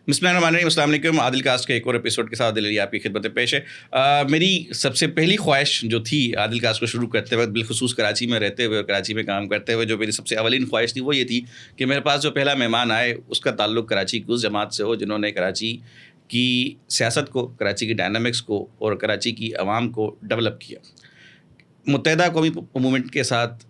بسم اللہ الرحمن الرحیم. السلام علیکم. عادل کاسٹ کے ایک اور ایپیسوڈ کے ساتھ دلیری آپ کی خدمت پیش ہے. میری سب سے پہلی خواہش جو تھی عادل کاسٹ کو شروع کرتے وقت، بالخصوص کراچی میں رہتے ہوئے اور کراچی میں کام کرتے ہوئے، جو میری سب سے اولین خواہش تھی وہ یہ تھی کہ میرے پاس جو پہلا مہمان آئے اس کا تعلق کراچی کی اس جماعت سے ہو جنہوں نے کراچی کی سیاست کو، کراچی کی ڈائنامکس کو اور کراچی کی عوام کو ڈیولپ کیا. متحدہ قومی موومنٹ کے ساتھ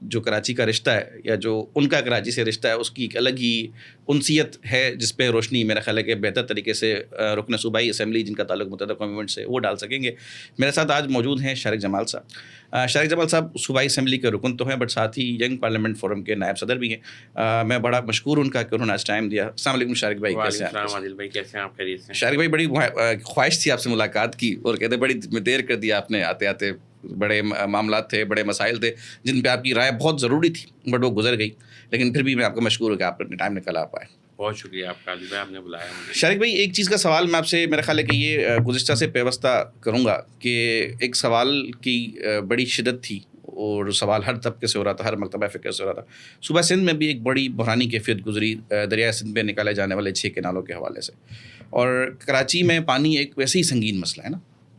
جو کراچی کا رشتہ ہے یا جو ان کا کراچی سے رشتہ ہے، اس کی ایک الگ ہی انسیت ہے جس پہ روشنی میرا خیال ہے کہ بہتر طریقے سے رکن صوبائی اسمبلی جن کا تعلق متحدہ قومی موومنٹ سے وہ ڈال سکیں گے. میرے ساتھ آج موجود ہیں شارق جمال صاحب. شارق جمال صاحب صوبائی اسمبلی کے رکن تو ہیں، بٹ ساتھ ہی ینگ پارلیمنٹ فورم کے نائب صدر بھی ہیں. میں بڑا مشکور ان کا کہ انہوں نے آج ٹائم دیا. السلام علیکم شارق بھائی، کیسے ہیں؟ عادل بھائی کیسے ہیں آپ؟ خیریت سے؟ شارق بھائی بڑی خواہش تھی آپ سے ملاقات کی اور کہتے بڑی دیر کر دیا آپ نے آتے آتے. بڑے معاملات تھے، بڑے مسائل تھے جن پہ آپ کی رائے بہت ضروری تھی، بٹ وہ گزر گئی. لیکن پھر بھی میں آپ کو مشکور ہوں کہ آپ اپنے ٹائم نکال آ پائے. بہت شکریہ آپ کا عادل بھائی، آپ نے بلایا مجھے. شارق بھائی، ایک چیز کا سوال میں آپ سے میرا خیال ہے کہ یہ گزشتہ سے پیوستہ کروں گا کہ ایک سوال کی بڑی شدت تھی اور سوال ہر طبقے سے ہو رہا تھا، ہر مکتبہ فکر سے ہو رہا تھا. صوبہ سندھ میں بھی ایک بڑی بحرانی کیفیت گزری دریائے سندھ میں نکالے جانے والے 6 کنالوں کے حوالے سے. اور کراچی میں پانی ایک ویسے ہی سنگین مسئلہ ہے نا.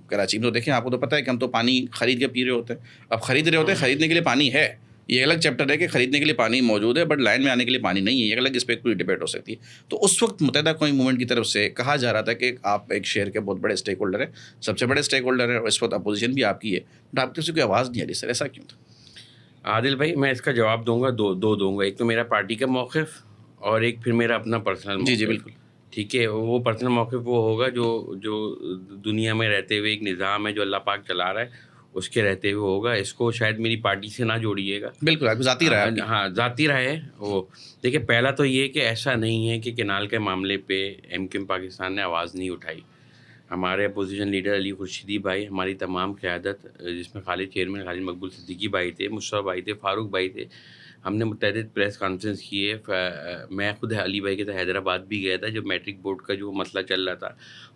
کراچی میں تو دیکھیں، آپ کو تو پتہ ہے کہ ہم تو پانی خرید کے پی رہے ہوتے ہیں. اب خرید رہے ہوتے ہیں، خریدنے کے لیے پانی ہے، یہ الگ چیپٹر ہے کہ خریدنے کے لیے پانی موجود ہے، بٹ لائن میں آنے کے لیے پانی نہیں ہے، یہ الگ، اس پہ پوری ڈبیٹ ہو سکتی ہے. تو اس وقت متحدہ قومی موومنٹ کی طرف سے کہا جا رہا تھا کہ آپ ایک شہر کے بہت بڑے اسٹیک ہولڈر ہیں، سب سے بڑے اسٹیک ہولڈر ہیں، اور اس وقت اپوزیشن بھی آپ کی ہے، بٹ آپ کی طرف سے کوئی آواز نہیں آ رہی. سر ایسا کیوں تھا؟ عادل بھائی میں اس کا جواب دوں گا، دو دوں گا. ایک تو میرا پارٹی کا موقف اور ایک پھر میرا اپنا پرسنل موقف. جی بالکل. ٹھیک ہے، وہ پرسنل موقف وہ ہوگا جو دنیا میں رہتے ہوئے ایک نظام ہے جو اللہ پاک چلا رہا ہے اس کے رہتے ہوئے ہوگا. اس کو شاید میری پارٹی سے نہ جوڑیے گا. بالکل، آپ ذاتی رہا ہے. ہاں ذاتی رہا ہے وہ. دیکھیں، پہلا تو یہ کہ ایسا نہیں ہے کہ کینال کے معاملے پہ MQM پاکستان نے آواز نہیں اٹھائی. ہمارے اپوزیشن لیڈر علی خورشیدی بھائی، ہماری تمام قیادت جس میں خالد چیئرمین خالد مقبول صدیقی بھائی تھے، مشرف بھائی تھے، فاروق بھائی تھے، ہم نے متعدد پریس کانفرنس کیے. میں خود علی بھائی کے ساتھ حیدرآباد بھی گیا تھا جب میٹرک بورڈ کا جو مسئلہ چل رہا تھا،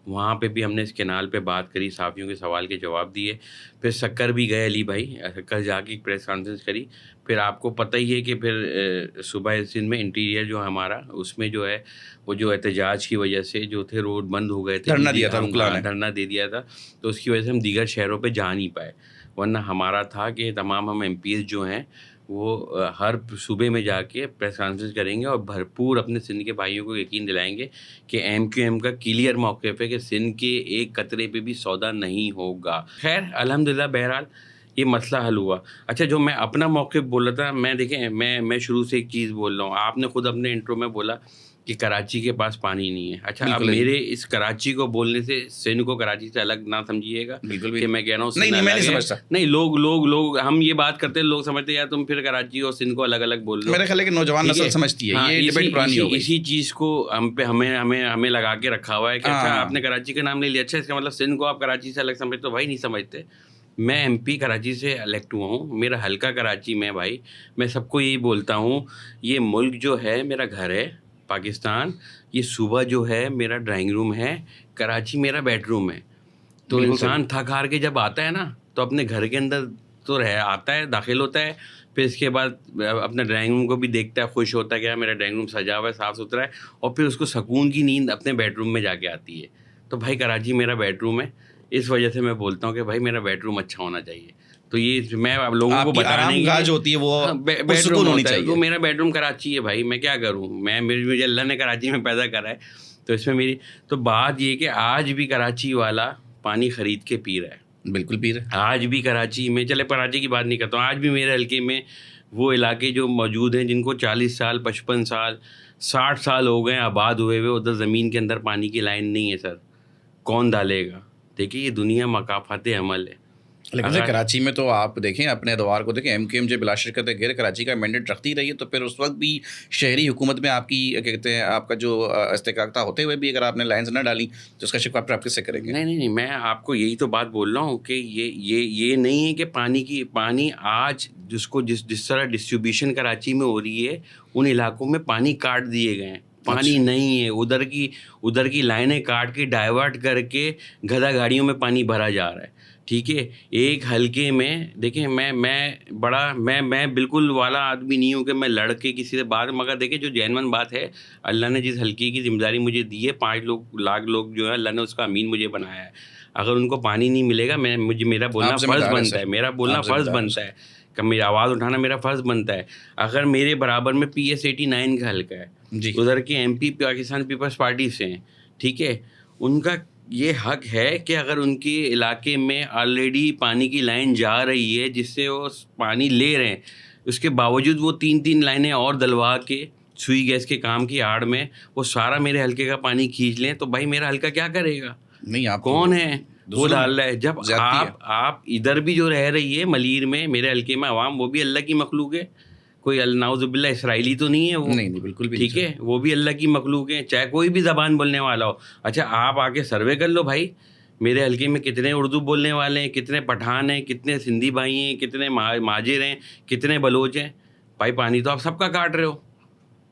وہاں پہ بھی ہم نے اس کینال پہ بات کری، صحافیوں کے سوال کے جواب دیے. پھر سکر بھی گئے علی بھائی، سکر جا کے ایک پریس کانفرنس کری. پھر آپ کو پتہ ہی ہے کہ پھر صوبہ سندھ میں انٹیریئر جو ہمارا، اس میں جو ہے وہ جو احتجاج کی وجہ سے جو تھے روڈ بند ہو گئے تھے، دھرنا دے دیا تھا، تو اس کی وجہ سے ہم دیگر شہروں پہ جا نہیں پائے. ورنہ ہمارا تھا کہ تمام ہم MPs جو ہیں وہ ہر صوبے میں جا کے پریس کانفرنس کریں گے اور بھرپور اپنے سندھ کے بھائیوں کو یقین دلائیں گے کہ MQM کا کلیئر موقف ہے کہ سندھ کے ایک قطرے پہ بھی سودا نہیں ہوگا. خیر الحمدللہ بہرحال یہ مسئلہ حل ہوا. اچھا، جو میں اپنا موقف بول رہا تھا، میں دیکھیں میں شروع سے ایک چیز بول رہا ہوں. آپ نے خود اپنے انٹرو میں بولا کہ کراچی کے پاس پانی نہیں ہے. اچھا، اب میرے اس کراچی کو بولنے سے سندھ کو کراچی سے الگ نہ سمجھیے گا کہ میں کہہ رہا ہوں نہیں، میں نہیں سمجھتا. نہیں، لوگ ہم یہ بات کرتے ہیں، لوگ سمجھتے ہیں یار تم پھر کراچی اور سندھ کو الگ الگ بول رہے ہو. میرے خیال ہے کہ نوجوان نسل سمجھتی ہے، یہ ڈیبیٹ پرانی ہو گئی. اسی چیز کو ہمیں لگا کے رکھا ہوا ہے کہ اچھا آپ نے کراچی کا نام لے لیا، اچھا اس کا مطلب سندھ کو آپ کراچی سے الگ سمجھتے ہو. بھائی نہیں سمجھتے. میں MP کراچی سے الیکٹ ہوا ہوں، میرا حلقہ کراچی میں. بھائی میں سب کو یہی بولتا ہوں، یہ ملک جو ہے میرا گھر ہے پاکستان، یہ صوبہ جو ہے میرا ڈرائنگ روم ہے، کراچی میرا بیڈ روم ہے. تو انسان تھک ہار کے جب آتا ہے نا تو اپنے گھر کے اندر تو آتا ہے، داخل ہوتا ہے، پھر اس کے بعد اپنا ڈرائنگ روم کو بھی دیکھتا ہے، خوش ہوتا ہے کہ میرا ڈرائنگ روم سجا ہوا ہے، صاف ستھرا ہے، اور پھر اس کو سکون کی نیند اپنے بیڈ روم میں جا کے آتی ہے. تو بھائی کراچی میرا بیڈ روم ہے، اس وجہ سے میں بولتا ہوں کہ بھائی میرا بیڈ روم اچھا ہونا چاہیے. تو یہ میں اب لوگوں کو بتانے کی جو ہوتی ہے وہ بیڈ روم ہوتا ہے. تو میرا بیڈ روم کراچی ہے. بھائی میں کیا کروں، مجھے اللہ نے کراچی میں پیدا کرا ہے، تو اس میں میری تو بات یہ کہ آج بھی کراچی والا پانی خرید کے پی رہا ہے. بالکل پی رہا ہے. آج بھی کراچی میں، چلے کراچی کی بات نہیں کرتا ہوں، آج بھی میرے حلقے میں وہ علاقے جو موجود ہیں جن کو 40 سال 55 سال 60 سال ہو گئے آباد ہوئے ہوئے، ادھر زمین کے اندر پانی کی لائن نہیں ہے. سر کون ڈالے گا؟ دیکھیے یہ دنیا مقافات عمل ہے. لیکن سر کراچی میں تو آپ دیکھیں، اپنے ادوار کو دیکھیں، MQM جو بلا شرکت غیر کراچی کا مینڈیٹ رکھتی رہی ہے، تو پھر اس وقت بھی شہری حکومت میں آپ کی کیا کہتے ہیں، آپ کا جو استحقاقتہ ہوتے ہوئے بھی اگر آپ نے لائنز نہ ڈالی تو اس کا شکوہ آپ کس سے کریں گے؟ نہیں، میں آپ کو یہی تو بات بول رہا ہوں کہ یہ نہیں ہے کہ پانی آج جس طرح ڈسٹریبیوشن کراچی میں ہو رہی ہے، ان علاقوں میں پانی کاٹ دیے گئے ہیں. پانی نہیں ہے، ادھر کی لائنیں کاٹ کے ڈائیورٹ کر کے گدھا گاڑیوں میں پانی بھرا جا رہا ہے. ٹھیک ہے. ایک حلقے میں دیکھیں میں بالکل والا آدمی نہیں ہوں کہ میں لڑ کے کسی سے بات, مگر دیکھیں جو جینون بات ہے, اللہ نے جس حلقے کی ذمہ داری مجھے دی ہے, 5 لاکھ لوگ جو ہے اللہ نے اس کا امین مجھے بنایا ہے. اگر ان کو پانی نہیں ملے گا میرا بولنا فرض بنتا ہے, میرا بولنا فرض بنتا ہے کہ میری آواز اٹھانا میرا فرض بنتا ہے. اگر میرے برابر میں PS89 کا حلقہ ہے, ادھر کے MP پاکستان پیپلز پارٹی سے ہیں, ٹھیک ہے, ان کا یہ حق ہے کہ اگر ان کے علاقے میں آلریڈی پانی کی لائن جا رہی ہے جس سے وہ پانی لے رہے ہیں, اس کے باوجود وہ 3 لائنیں اور دلوا کے سوئی گیس کے کام کی آڑ میں وہ سارا میرے حلقے کا پانی کھینچ لیں, تو بھائی میرا حلقہ کیا کرے گا؟ نہیں, آپ کون ہے وہ ڈال رہا ہے؟ جب آپ ادھر بھی جو رہ رہی ہے ملیر میں میرے حلقے میں عوام, وہ بھی اللہ کی مخلوق ہے, کوئی نعوذ باللہ اسرائیلی تو نہیں ہے وہ, نہیں بالکل بھی, ٹھیک ہے, وہ بھی اللہ کی مخلوق ہیں, چاہے کوئی بھی زبان بولنے والا ہو. اچھا آپ آ کے سروے کر لو بھائی, میرے حلقے میں کتنے اردو بولنے والے ہیں, کتنے پٹھان ہیں, کتنے سندھی بھائی ہیں, کتنے ماجر ہیں, کتنے بلوچ ہیں. بھائی پانی تو آپ سب کا کاٹ رہے ہو.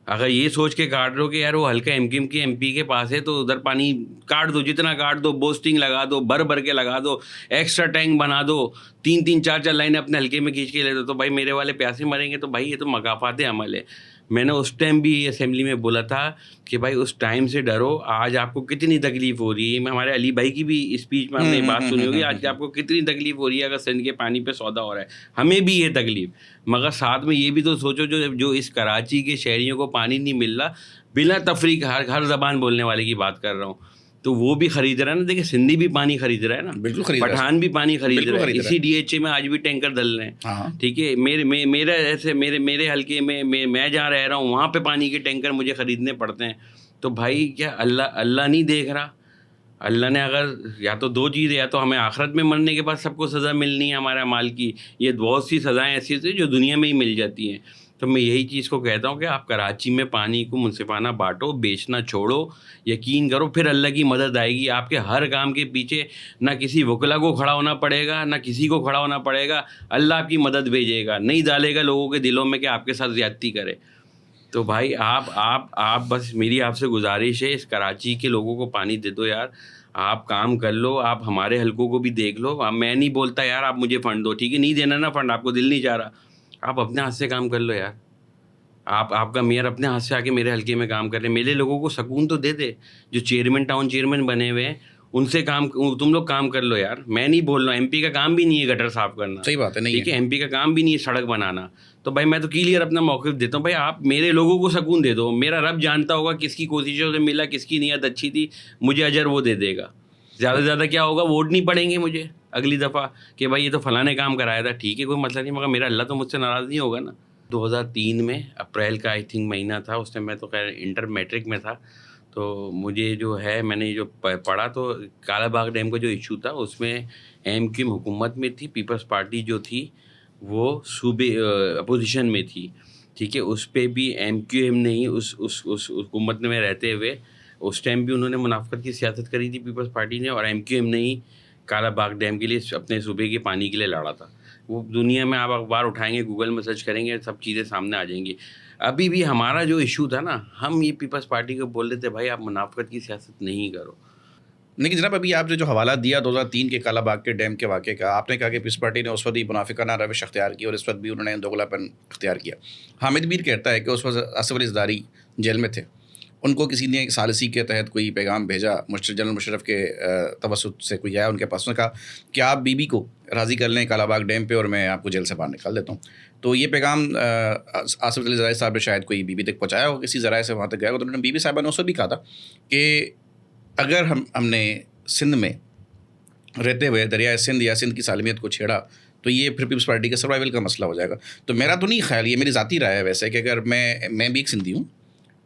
اگر یہ سوچ کے کاٹ رہے ہو کہ یار وہ حلقہ MKM کی MP کے پاس ہے تو ادھر پانی کاٹ دو, جتنا کاٹ دو, بوسٹنگ لگا دو, بھر کے لگا دو, ایکسٹرا ٹینک بنا دو, 4 لائنیں اپنے حلقے میں کھینچ کے لے دو, تو بھائی میرے والے پیاسے مریں گے. تو بھائی یہ تو مکافات عمل ہے. میں نے اس ٹائم بھی اسمبلی میں بولا تھا کہ بھائی اس ٹائم سے ڈرو. آج آپ کو کتنی تکلیف ہو رہی ہے, میں ہمارے علی بھائی کی بھی اسپیچ میں ہم نے بات سنی ہوگی, آج آپ کو کتنی تکلیف ہو رہی ہے اگر سندھ کے پانی پہ سودا ہو رہا ہے, ہمیں بھی یہ تکلیف, مگر ساتھ میں یہ بھی تو سوچو جو اس کراچی کے شہریوں کو پانی نہیں مل رہا, بلا تفریق ہر زبان بولنے والے کی بات کر رہا ہوں, تو وہ بھی خرید رہا ہے نا. دیکھیں سندھی بھی پانی خرید رہا ہے نا, بالکل خرید رہا ہے, پٹھان بھی پانی خرید رہا ہے, اسی DHA میں آج بھی ٹینکر ڈل رہے ہیں, ٹھیک ہے. میرا ایسے میرے حلقے میں جہاں رہ رہا ہوں وہاں پہ پانی کے ٹینکر مجھے خریدنے پڑتے ہیں. تو بھائی کیا اللہ نہیں دیکھ رہا؟ اللہ نے اگر یا تو 2 چیزیں, یا تو ہمیں آخرت میں مرنے کے بعد سب کو سزا ملنی ہے ہمارے اعمال کی, یہ بہت سی سزائیں ایسی ہوتی ہیں جو دنیا میں ہی مل جاتی ہیں. تو میں یہی چیز کو کہتا ہوں کہ آپ کراچی میں پانی کو منصفانہ بانٹو, بیچنا چھوڑو, یقین کرو پھر اللہ کی مدد آئے گی. آپ کے ہر کام کے پیچھے نہ کسی وکلا کو کھڑا ہونا پڑے گا, نہ کسی کو کھڑا ہونا پڑے گا, اللہ آپ کی مدد بھیجے گا, نہیں ڈالے گا لوگوں کے دلوں میں کہ آپ کے ساتھ زیادتی کرے. تو بھائی آپ بس میری آپ سے گزارش ہے, اس کراچی کے لوگوں کو پانی دے دو یار. آپ کام کر لو, آپ ہمارے حلقوں کو بھی دیکھ لو. میں نہیں بولتا یار آپ مجھے فنڈ دو, ٹھیک ہے, نہیں دینا نا فنڈ, آپ کو دل نہیں چاہ رہا, آپ اپنے ہاتھ سے کام کر لو یار. آپ کا میئر اپنے ہاتھ سے آ کے میرے حلقے میں کام کر رہے ہیں, میرے لوگوں کو سکون تو دے دے. جو ٹاؤن چیئرمین بنے ہوئے ہیں ان سے تم لوگ کام کر لو یار. میں نہیں بول رہا ہوں, MP کا کام بھی نہیں ہے گٹر صاف کرنا, صحیح بات ہے, نہیں ٹھیک ہے, MP کا کام بھی نہیں ہے سڑک بنانا. تو بھائی میں تو کلیئر اپنا موقف دیتا ہوں, بھائی آپ میرے لوگوں کو سکون دے دو. میرا رب جانتا ہوگا کس کی کوششوں سے ملا, کس کی نیت اچھی تھی, مجھے اجر وہ دے دے گا. زیادہ سے زیادہ کیا ہوگا, ووٹ نہیں پڑیں گے مجھے اگلی دفعہ کہ بھائی یہ تو فلاں نے کام کرایا تھا, ٹھیک ہے کوئی مسئلہ نہیں, مگر میرا اللہ تو مجھ سے ناراض نہیں ہوگا نا. 2003 میں اپریل کا مہینہ تھا, اس میں تو خیر انٹر میٹرک میں تھا. تو مجھے جو ہے میں نے جو پڑھا تو کالا باغ ڈیم کا جو ایشو تھا اس میں MKM حکومت میں تھی, پیپلز پارٹی جو تھی وہ صوبے اپوزیشن میں تھی, ٹھیک ہے. اس پہ بھی MKM نے ہی اس حکومت میں رہتے ہوئے اس ٹائم بھی انہوں نے منافقت کی سیاست کری تھی پیپلز پارٹی نے, اور MKM نے ہی کالا باغ ڈیم کے لیے اپنے صوبے کے پانی کے لیے لڑا تھا. وہ دنیا میں آپ اخبار اٹھائیں گے, گوگل میں سرچ کریں گے, سب چیزیں سامنے آ جائیں گی. ابھی بھی ہمارا جو ایشو تھا نا, ہم یہ پیپلز پارٹی کو بول رہے تھے بھائی آپ منافقت کی سیاست نہیں کرو. لیکن جناب ابھی آپ جو حوالہ دیا 2003 کے کالا باغ کے ڈیم کے واقعے کا, آپ نے کہا کہ پیپلز پارٹی نے اس وقت بھی منافقانہ روش اختیار کی اور اس وقت بھی انہوں نے دوغلا پن اختیار کیا. حامد میر کہتا ہے کہ اس وقت اسف علی زرداری جیل میں تھے, ان کو کسی نے ثالثی کے تحت کوئی پیغام بھیجا, جنرل مشرف کے توسط سے کوئی آیا ان کے پاس, نے کہا کہ آپ بی بی کو راضی کر لیں کالا باغ ڈیم پہ اور میں آپ کو جیل سے باہر نکال دیتا ہوں. تو یہ پیغام آصف علی زرداری صاحب نے شاید کوئی بی بی تک پہنچایا ہو, کسی ذرائع سے وہاں تک گیا ہو. تو انہوں نے بی بی صاحبہ نے اس وقت بھی کہا تھا کہ اگر ہم نے سندھ میں رہتے ہوئے دریائے سندھ یا سندھ کی سالمیت کو چھیڑا تو یہ پھر پیپلز پارٹی کے سروائیول کا مسئلہ ہو جائے گا. تو میرا تو نہیں خیال, یہ میری ذاتی رائے ہے ویسے, کہ اگر میں بھی ایک سندھی ہوں,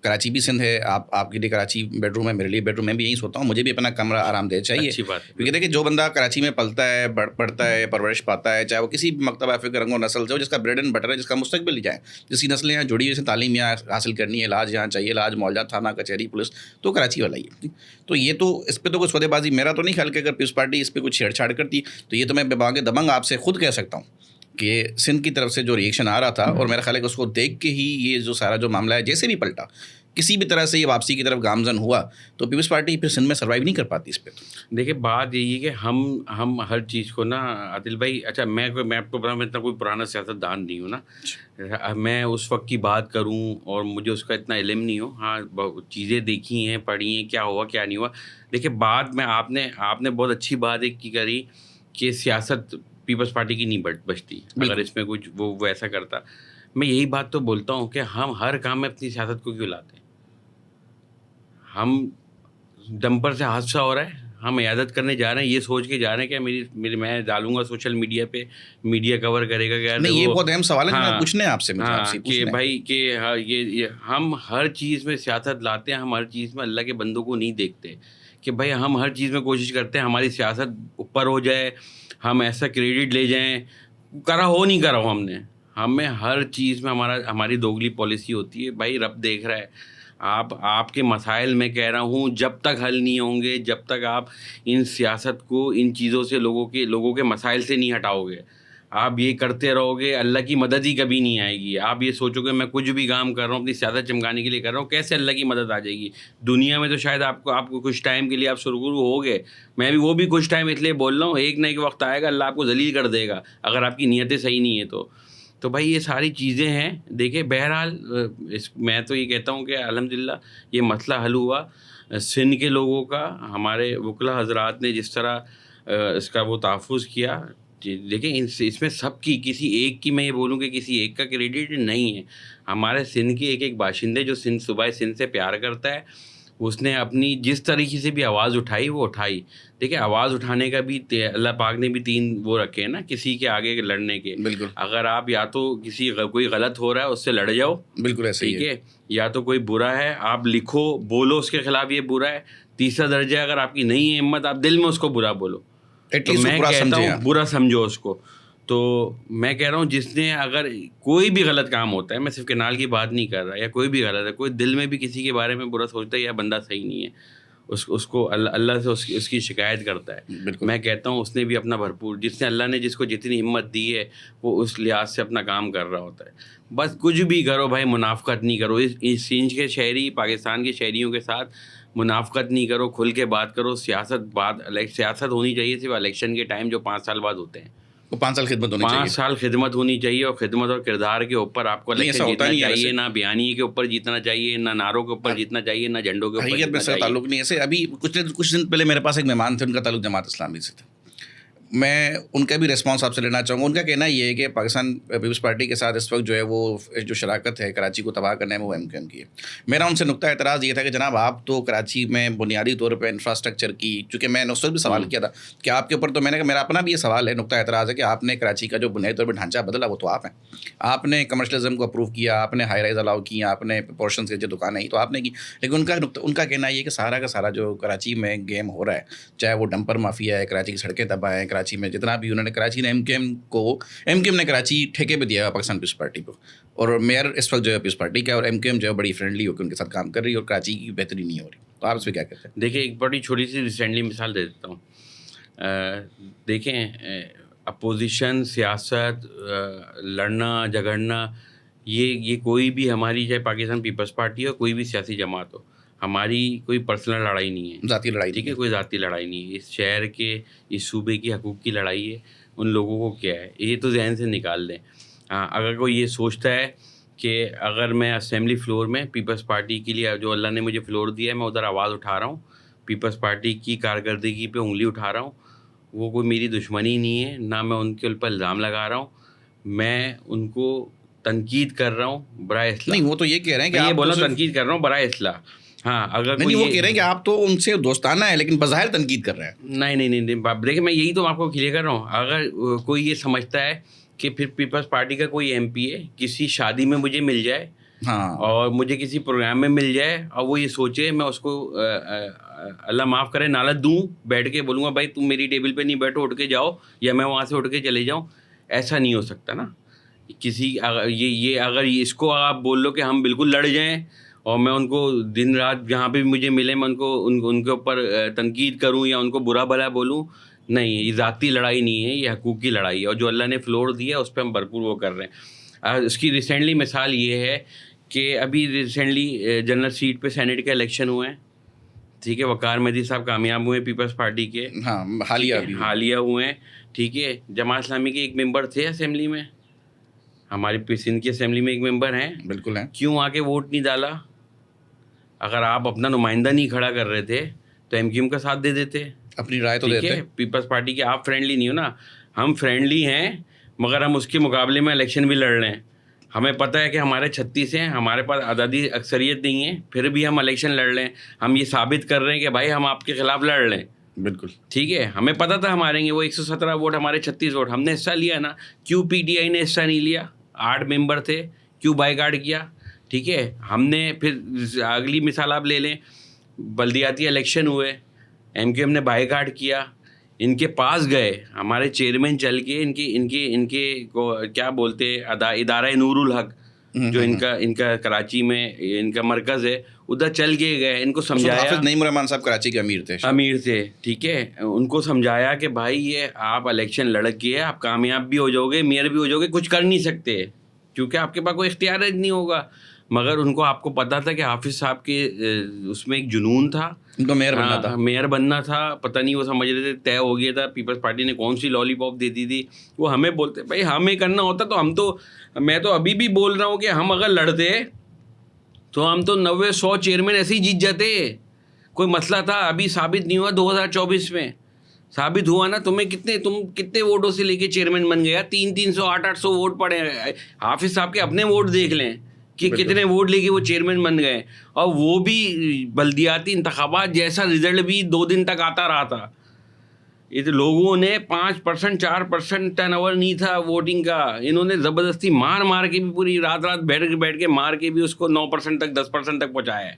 کراچی بھی سندھ ہے, آپ کے لیے کراچی بیڈ روم ہے, میرے لیے بیڈ روم, میں بھی یہیں سوتا ہوں, مجھے بھی اپنا کمرہ آرام دہ چاہیے. کیونکہ دیکھیں جو بندہ کراچی میں پلتا ہے, پڑھتا ہے, پرورش پاتا ہے, چاہے وہ کسی بھی مکتبہ فکر رنگ و نسل سے ہو, جس کا بریڈ اینڈ بٹر ہے, جس کا مستقبل ہی جائے, جس کی نسلیں یہاں جڑی ہوئی سے, تعلیم یہاں حاصل کرنی ہے, علاج یہاں چاہیے, علاج معالجہ تھانہ کچہری پولیس, تو کراچی والا ہی ہے. تو یہ تو اس پہ تو کوئی سودے بازی میرا تو نہیں خیال کہ اگر پیپلز پارٹی اس پہ کچھ چھیڑ چھاڑ کرتی, تو یہ تو میں بے باک دبنگ آپ سے خود کہہ سکتا ہوں کہ سندھ کی طرف سے جو ریئیکشن آ رہا تھا, اور میرا خیال ہے کہ اس کو دیکھ کے ہی یہ جو سارا جو معاملہ ہے جیسے بھی پلٹا, کسی بھی طرح سے یہ واپسی کی طرف گامزن ہوا تو پیپلز پارٹی پھر سندھ میں سروائیو نہیں کر پاتی اس پہ. دیکھیے بات یہی ہے کہ ہم ہر چیز کو نا عادل بھائی، اچھا میں آپ کو بتا، میں اتنا کوئی پرانا سیاست دان نہیں ہوں نا، میں اس وقت کی بات کروں اور مجھے اس کا اتنا علم نہیں ہو. ہاں چیزیں دیکھی ہیں، پڑھی ہیں، کیا ہوا کیا نہیں ہوا. دیکھیے بات میں آپ نے بہت اچھی بات ایک کی کری کہ سیاست پیپلز پارٹی کی نہیں بچتی اگر اس میں کچھ وہ ایسا کرتا. میں یہی بات تو بولتا ہوں کہ ہم ہر کام میں اپنی سیاست کو کیوں لاتے ہیں. ہم ڈمپر سے حادثہ ہو رہا ہے، ہم عیادت کرنے جا رہے ہیں، یہ سوچ کے جا رہے ہیں کہ میں ڈالوں گا سوشل میڈیا پہ، میڈیا کور کرے گا کہ نہیں، یہ بہت اہم سوال ہے جو میں پوچھنے آپ سے کہ بھائی کہ یہ ہم ہر چیز میں سیاست لاتے ہیں. ہم ہر چیز میں اللہ کے بندوں کو نہیں دیکھتے کہ بھائی ہم ہر چیز میں کوشش کرتے ہیں ہماری سیاست اوپر ہو جائے، ہم ایسا کریڈٹ لے جائیں. نہیں کرا ہو ہم نے. ہمیں ہر چیز میں ہماری دوگلی پالیسی ہوتی ہے. بھائی رب دیکھ رہا ہے. آپ کے مسائل میں کہہ رہا ہوں جب تک حل نہیں ہوں گے، جب تک آپ ان سیاست کو ان چیزوں سے لوگوں کے مسائل سے نہیں ہٹاؤ گے، آپ یہ کرتے رہو گے، اللہ کی مدد ہی کبھی نہیں آئے گی. آپ یہ سوچو گے میں کچھ بھی کام کر رہا ہوں اپنی سیاست چمکانے کے لیے کر رہا ہوں، کیسے اللہ کی مدد آ جائے گی. دنیا میں تو شاید آپ کو کچھ ٹائم کے لیے آپ سرگرو ہو گئے، میں بھی وہ بھی کچھ ٹائم اس لیے بول رہا ہوں، ایک نہ ایک وقت آئے گا اللہ آپ کو ذلیل کر دے گا اگر آپ کی نیتیں صحیح نہیں ہیں تو بھائی یہ ساری چیزیں ہیں. دیکھیں بہرحال میں تو یہ کہتا ہوں کہ الحمدللہ یہ مسئلہ حل ہوا. سندھ کے لوگوں کا، ہمارے وکلا حضرات نے جس طرح اس کا وہ تحفظ کیا، دیکھیں اس میں سب کی، کسی ایک کی میں یہ بولوں کہ کسی ایک کا کریڈٹ نہیں ہے. ہمارے سندھ کے ایک باشندے جو صوبہ سندھ سے پیار کرتا ہے، اس نے اپنی جس طریقے سے بھی آواز اٹھائی وہ اٹھائی. دیکھیں آواز اٹھانے کا بھی اللہ پاک نے بھی 3 وہ رکھے ہیں نا کسی کے آگے لڑنے کے. بالکل. اگر آپ یا تو کوئی غلط ہو رہا ہے اس سے لڑ جاؤ، بالکل ایسے ہی ہے. یا تو کوئی برا ہے آپ لکھو بولو اس کے خلاف یہ برا ہے. تیسرا درجہ اگر آپ کی نہیں ہے ہمت، آپ دل میں اس کو برا بولو. تو میں کہتا ہوں برا سمجھو اس کو. تو میں کہہ رہا ہوں جس نے اگر کوئی بھی غلط کام ہوتا ہے، میں صرف کنال کی بات نہیں کر رہا، یا کوئی بھی غلط ہے، کوئی دل میں بھی کسی کے بارے میں برا سوچتا ہے یا بندہ صحیح نہیں ہے، اس کو اللہ سے اس کی شکایت کرتا ہے. میں کہتا ہوں اس نے بھی اپنا بھرپور، جس نے اللہ نے جس کو جتنی ہمت دی ہے وہ اس لحاظ سے اپنا کام کر رہا ہوتا ہے. بس کچھ بھی کرو بھائی، منافقت نہیں کرو. اس سندھ کے شہری پاکستان کے شہریوں کے ساتھ منافقت نہیں کرو، کھل کے بات کرو. سیاست ہونی چاہیے صرف الیکشن کے ٹائم جو 5 سال بعد ہوتے ہیں، وہ 5 سال خدمت ہونی چاہیے. 5 سال خدمت ہونی چاہیے، اور خدمت اور کردار کے اوپر آپ کو الیکشن جیتنا چاہیے. نہ بیانیے کے اوپر جیتنا چاہیے، نہ نعروں کے اوپر جیتنا چاہیے، نہ جھنڈوں کے اوپر جیتنا چاہیے. تعلق نہیں ایسے. ابھی کچھ دن پہلے میرے پاس ایک مہمان تھے، ان کا تعلق جماعت اسلامی سے تھا. میں ان کا بھی ریسپانس آپ سے لینا چاہوں گا. ان کا کہنا یہ ہے کہ پاکستان پیپلز پارٹی کے ساتھ اس وقت جو ہے وہ جو شراکت ہے کراچی کو تباہ کرنے میں وہ MQM کی ہے. میرا ان سے نقطہ اعتراض یہ تھا کہ جناب آپ تو کراچی میں بنیادی طور پہ انفراسٹرکچر کی، چونکہ میں نے اس وقت بھی سوال کیا تھا کہ آپ کے اوپر، تو میں نے کہا میرا اپنا بھی یہ سوال ہے، نقطہ اعتراض ہے کہ آپ نے کراچی کا جو بنیادی طور پہ ڈھانچہ بدلا وہ تو آپ ہیں. آپ نے کمرشلزم کو اپروو کیا، آپ نے ہائی رائز الاؤ کیا، آپ نے پورشنس کے جو دکانیں تو آپ نے کی. لیکن ان کا کہنا یہ ہے کہ سارا کا سارا جو کراچی میں گیم ہو رہا ہے، چاہے وہ ڈمپر مافیا ہے، کراچی کی سڑکیں تباہ ہیں، کراچی میں جتنا بھی کراچی نے MQM نے کراچی ٹھیکے پہ دیا پاکستان پیپلز پارٹی کو، اور میئر اس وقت جو ہے پیپلز پارٹی کا، اور MQM جو ہے بڑی فرینڈلی ہو کے ان کے ساتھ کام کر رہی ہے اور کراچی کی بہتری نہیں ہو رہی. تو آپ اس پہ کیا کہتے ہیں؟ دیکھیں ایک بڑی چھوٹی سی ریسنٹلی مثال دے دیتا ہوں. دیکھیں اپوزیشن، سیاست، لڑنا جھگڑنا، یہ کوئی بھی ہماری، چاہے پاکستان پیپلز پارٹی ہو، کوئی بھی سیاسی جماعت ہو، ہماری کوئی پرسنل لڑائی نہیں ہے، ذاتی لڑائی. ٹھیک ہے، کوئی ذاتی لڑائی نہیں ہے. اس شہر کے، اس صوبے کی حقوق کی لڑائی ہے. ان لوگوں کو کیا ہے یہ تو ذہن سے نکال دیں. اگر کوئی یہ سوچتا ہے کہ اگر میں اسمبلی فلور میں پیپلز پارٹی کے لیے جو اللہ نے مجھے فلور دیا ہے میں ادھر آواز اٹھا رہا ہوں، پیپلز پارٹی کی کارکردگی پہ انگلی اٹھا رہا ہوں، وہ کوئی میری دشمنی نہیں ہے، نہ میں ان کے اوپر الزام لگا رہا ہوں، میں ان کو تنقید کر رہا ہوں برائے اصلاح. نہیں، وہ تو یہ کہہ رہے ہیں کہ یہ بولا تنقید کر رہا ہوں برائے اصلاح. ہاں اگر نہیں، وہ کہہ رہے ہیں کہ آپ تو ان سے دوستانہ ہے لیکن بظاہر تنقید کر رہے ہیں. نہیں دیکھیں میں یہی تو آپ کو کلیئر کر رہا ہوں. اگر کوئی یہ سمجھتا ہے کہ پھر پیپلز پارٹی کا کوئی MP کسی شادی میں مجھے مل جائے، ہاں، اور مجھے کسی پروگرام میں مل جائے، اور وہ یہ سوچے میں اس کو اللہ معاف کرے نالت دوں، بیٹھ کے بولوں گا بھائی تم میری ٹیبل پہ نہیں بیٹھو، اٹھ کے جاؤ، یا میں وہاں سے اٹھ کے چلے جاؤں، ایسا نہیں ہو سکتا نا. اگر اس کو آپ بول لو کہ ہم بالکل لڑ جائیں اور میں ان کو دن رات جہاں پہ بھی مجھے ملے میں ان کے اوپر تنقید کروں یا ان کو برا بھلا بولوں، نہیں، یہ ذاتی لڑائی نہیں ہے، یہ حقوق کی لڑائی ہے. اور جو اللہ نے فلور دیا ہے اس پہ ہم بھرپور وہ کر رہے ہیں. اس کی ریسنٹلی مثال یہ ہے کہ ابھی ریسنٹلی جنرل سیٹ پہ سینیٹ کا الیکشن ہوئے ہیں, ٹھیک ہے, وقار مہدی صاحب کامیاب ہوئے پیپلز پارٹی کے, ہاں حالیہ ہوئے ہیں, ٹھیک ہے. جماعت اسلامی کے ایک ممبر تھے اسمبلی میں, ہماری سندھ کی اسمبلی میں ایک ممبر ہیں, بالکل ہیں, کیوں آ کے ووٹ نہیں ڈالا؟ اگر آپ اپنا نمائندہ نہیں کھڑا کر رہے تھے تو ایم کیو ایم کا ساتھ دے دیتے, اپنی رائے تو دیتے. پیپلز پارٹی کے آپ فرینڈلی نہیں ہو نا, ہم فرینڈلی ہیں مگر ہم اس کے مقابلے میں الیکشن بھی لڑ رہے ہیں. ہمیں پتہ ہے کہ ہمارے 36 ہیں, ہمارے پاس عددی اکثریت نہیں ہے, پھر بھی ہم الیکشن لڑ رہے ہیں. ہم یہ ثابت کر رہے ہیں کہ بھائی ہم آپ کے خلاف لڑ رہے ہیں. بالکل ٹھیک ہے, ہمیں پتہ تھا ہم ہاریں گے, وہ 117 ووٹ ہمارے 36 ووٹ, ہم نے حصہ لیا نا. کیوں پی ٹی آئی نے حصہ نہیں لیا؟ 8 ممبر تھے, کیوں بائیکاٹ کیا؟ ٹھیک ہے, ہم نے پھر اگلی مثال آپ لے لیں, بلدیاتی الیکشن ہوئے, ایم کیو ایم نے بائیکاٹ کیا, ان کے پاس گئے ہمارے چیئرمین چل کے, ان کے کو کیا بولتے ادارہ نور الحق جو ان کا کراچی میں ان کا مرکز ہے, ادھر چل کے گئے, ان کو سمجھایا. حافظ نعیم الرحمان صاحب کراچی کے امیر تھے, ٹھیک ہے, ان کو سمجھایا کہ بھائی یہ آپ الیکشن لڑ کے آپ کامیاب بھی ہو جاؤ گے, میئر بھی ہو جاؤ گے, کچھ کر نہیں سکتے کیونکہ آپ کے پاس کوئی اختیار نہیں ہوگا. مگر ان کو آپ کو پتا تھا کہ حافظ صاحب کے اس میں ایک جنون تھا, ان کو میئر بننا تھا, پتہ نہیں وہ سمجھ رہے تھے طے ہو گیا تھا, پیپلز پارٹی نے کون سی لالی پاپ دے دی تھی. وہ ہمیں بولتے بھائی ہمیں کرنا ہوتا تو میں تو ابھی بھی بول رہا ہوں کہ ہم اگر لڑتے تو ہم تو 90-100 چیئرمین ایسے ہی جیت جاتے. کوئی مسئلہ تھا؟ ابھی ثابت نہیں ہوا, 2024 میں ثابت ہوا نا. تم کتنے ووٹوں سے لے کے چیئرمین بن گیا؟ 300 800 ووٹ پڑے. حافظ صاحب کے اپنے ووٹ دیکھ لیں کہ کتنے ووٹ لے کے وہ چیئرمین بن گئے, اور وہ بھی بلدیاتی انتخابات جیسا رزلٹ بھی 2 دن تک آتا رہا تھا. یہ تو لوگوں نے 5% 4% ٹرن اوور نہیں تھا ووٹنگ کا, انہوں نے زبردستی مار کے بھی پوری رات بیٹھ کے مار کے بھی اس کو 9% تک 10% تک پہنچایا ہے.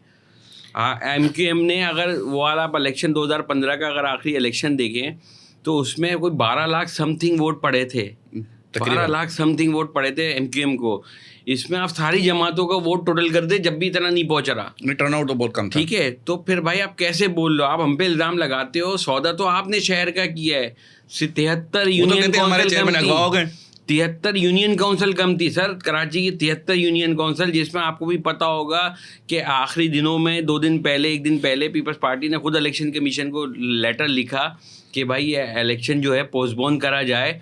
ایم کیو ایم نے اگر وہ والا الیکشن 2015 کا اگر آخری الیکشن دیکھیں تو اس میں کوئی 12 لاکھ سم تھنگ ووٹ پڑے تھے, 12 لاکھ سم تھنگ ووٹ پڑے تھے ایم کیو ایم کو. اس میں آپ ساری جماعتوں کا ووٹ ٹوٹل کر دیں جب بھی اتنا نہیں پہنچ رہا, ٹرن آؤٹ تو بہت کم تھا. ٹھیک ہے, تو پھر بھائی آپ کیسے بول رہے ہو؟ آپ ہم پہ الزام لگاتے ہو, سودا تو آپ نے شہر کا کیا ہے. 73 یونین کونسل کم تھی سر, کراچی کی 73 یونین کونسل, جس میں آپ کو بھی پتا ہوگا کہ آخری دنوں میں 2 دن پہلے 1 دن پہلے پیپلز پارٹی نے خود الیکشن کمیشن کو لیٹر لکھا کہ بھائی یہ الیکشن جو ہے پوسٹ پون کرا جائے,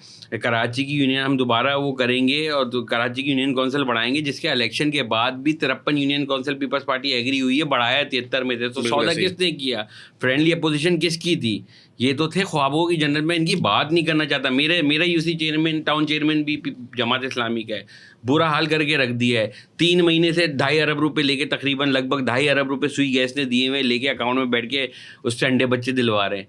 کراچی کی یونین ہم دوبارہ وہ کریں گے اور کراچی کی یونین کونسل بڑھائیں گے. جس کے الیکشن کے بعد بھی 53 union council Peoples Party agree ہوئی ہے, بڑھایا 73 میں سے. تو سودا کس نے کیا؟ فرینڈلی اپوزیشن کس کی تھی؟ یہ تو تھے خوابوں کی جنت. میں ان کی بات نہیں کرنا چاہتا. میرا U C chairman town chairman بھی جماعت اسلامی کا ہے, برا حال کر کے رکھ دیا ہے. 3 مہینے سے 2.5 ارب روپے لے کے تقریباً لگ بھگ 2.5 ارب روپے سوئی گیس نے دیے ہوئے, لے کے اکاؤنٹ میں بیٹھ کے اس سے انڈے بچے دلوا رہے ہیں.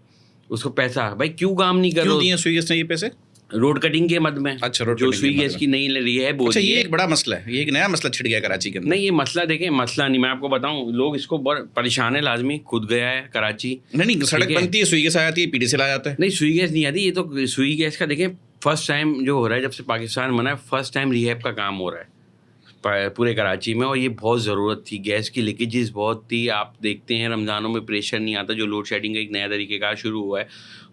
اس کو پیسہ بھائی کیوں کام نہیں کر رہے؟ سوئی گیس نے یہ پیسے روڈ کٹنگ کے مد میں. اچھا, جو سوئی گیس کی نہیں رہی ہے, یہ ایک بڑا مسئلہ ہے, یہ ایک نیا مسئلہ چھڑ گیا کراچی کے اندر. نہیں, یہ مسئلہ دیکھیں, مسئلہ نہیں, میں آپ کو بتاؤں, لوگ اس کو بہت پریشان ہے. لازمی خود گیا ہے کراچی. نہیں, سڑک بنتی ہے, سوئی گیس آ جاتی ہے, پی ڈی سی لا جاتا ہے. نہیں, سوئی گیس نہیں آتی. یہ تو سوئی گیس کا دیکھیں فرسٹ ٹائم جو ہو رہا ہے جب سے پاکستان بنا ہے, فرسٹ ٹائم ریہیب کا کام ہو رہا ہے پورے کراچی میں. اور یہ بہت ضرورت تھی, گیس کی لیکیجز بہت تھی. آپ دیکھتے ہیں رمضانوں میں پریشر نہیں آتا, جو لوڈ شیڈنگ کا ایک نیا طریقہ کار شروع ہوا ہے.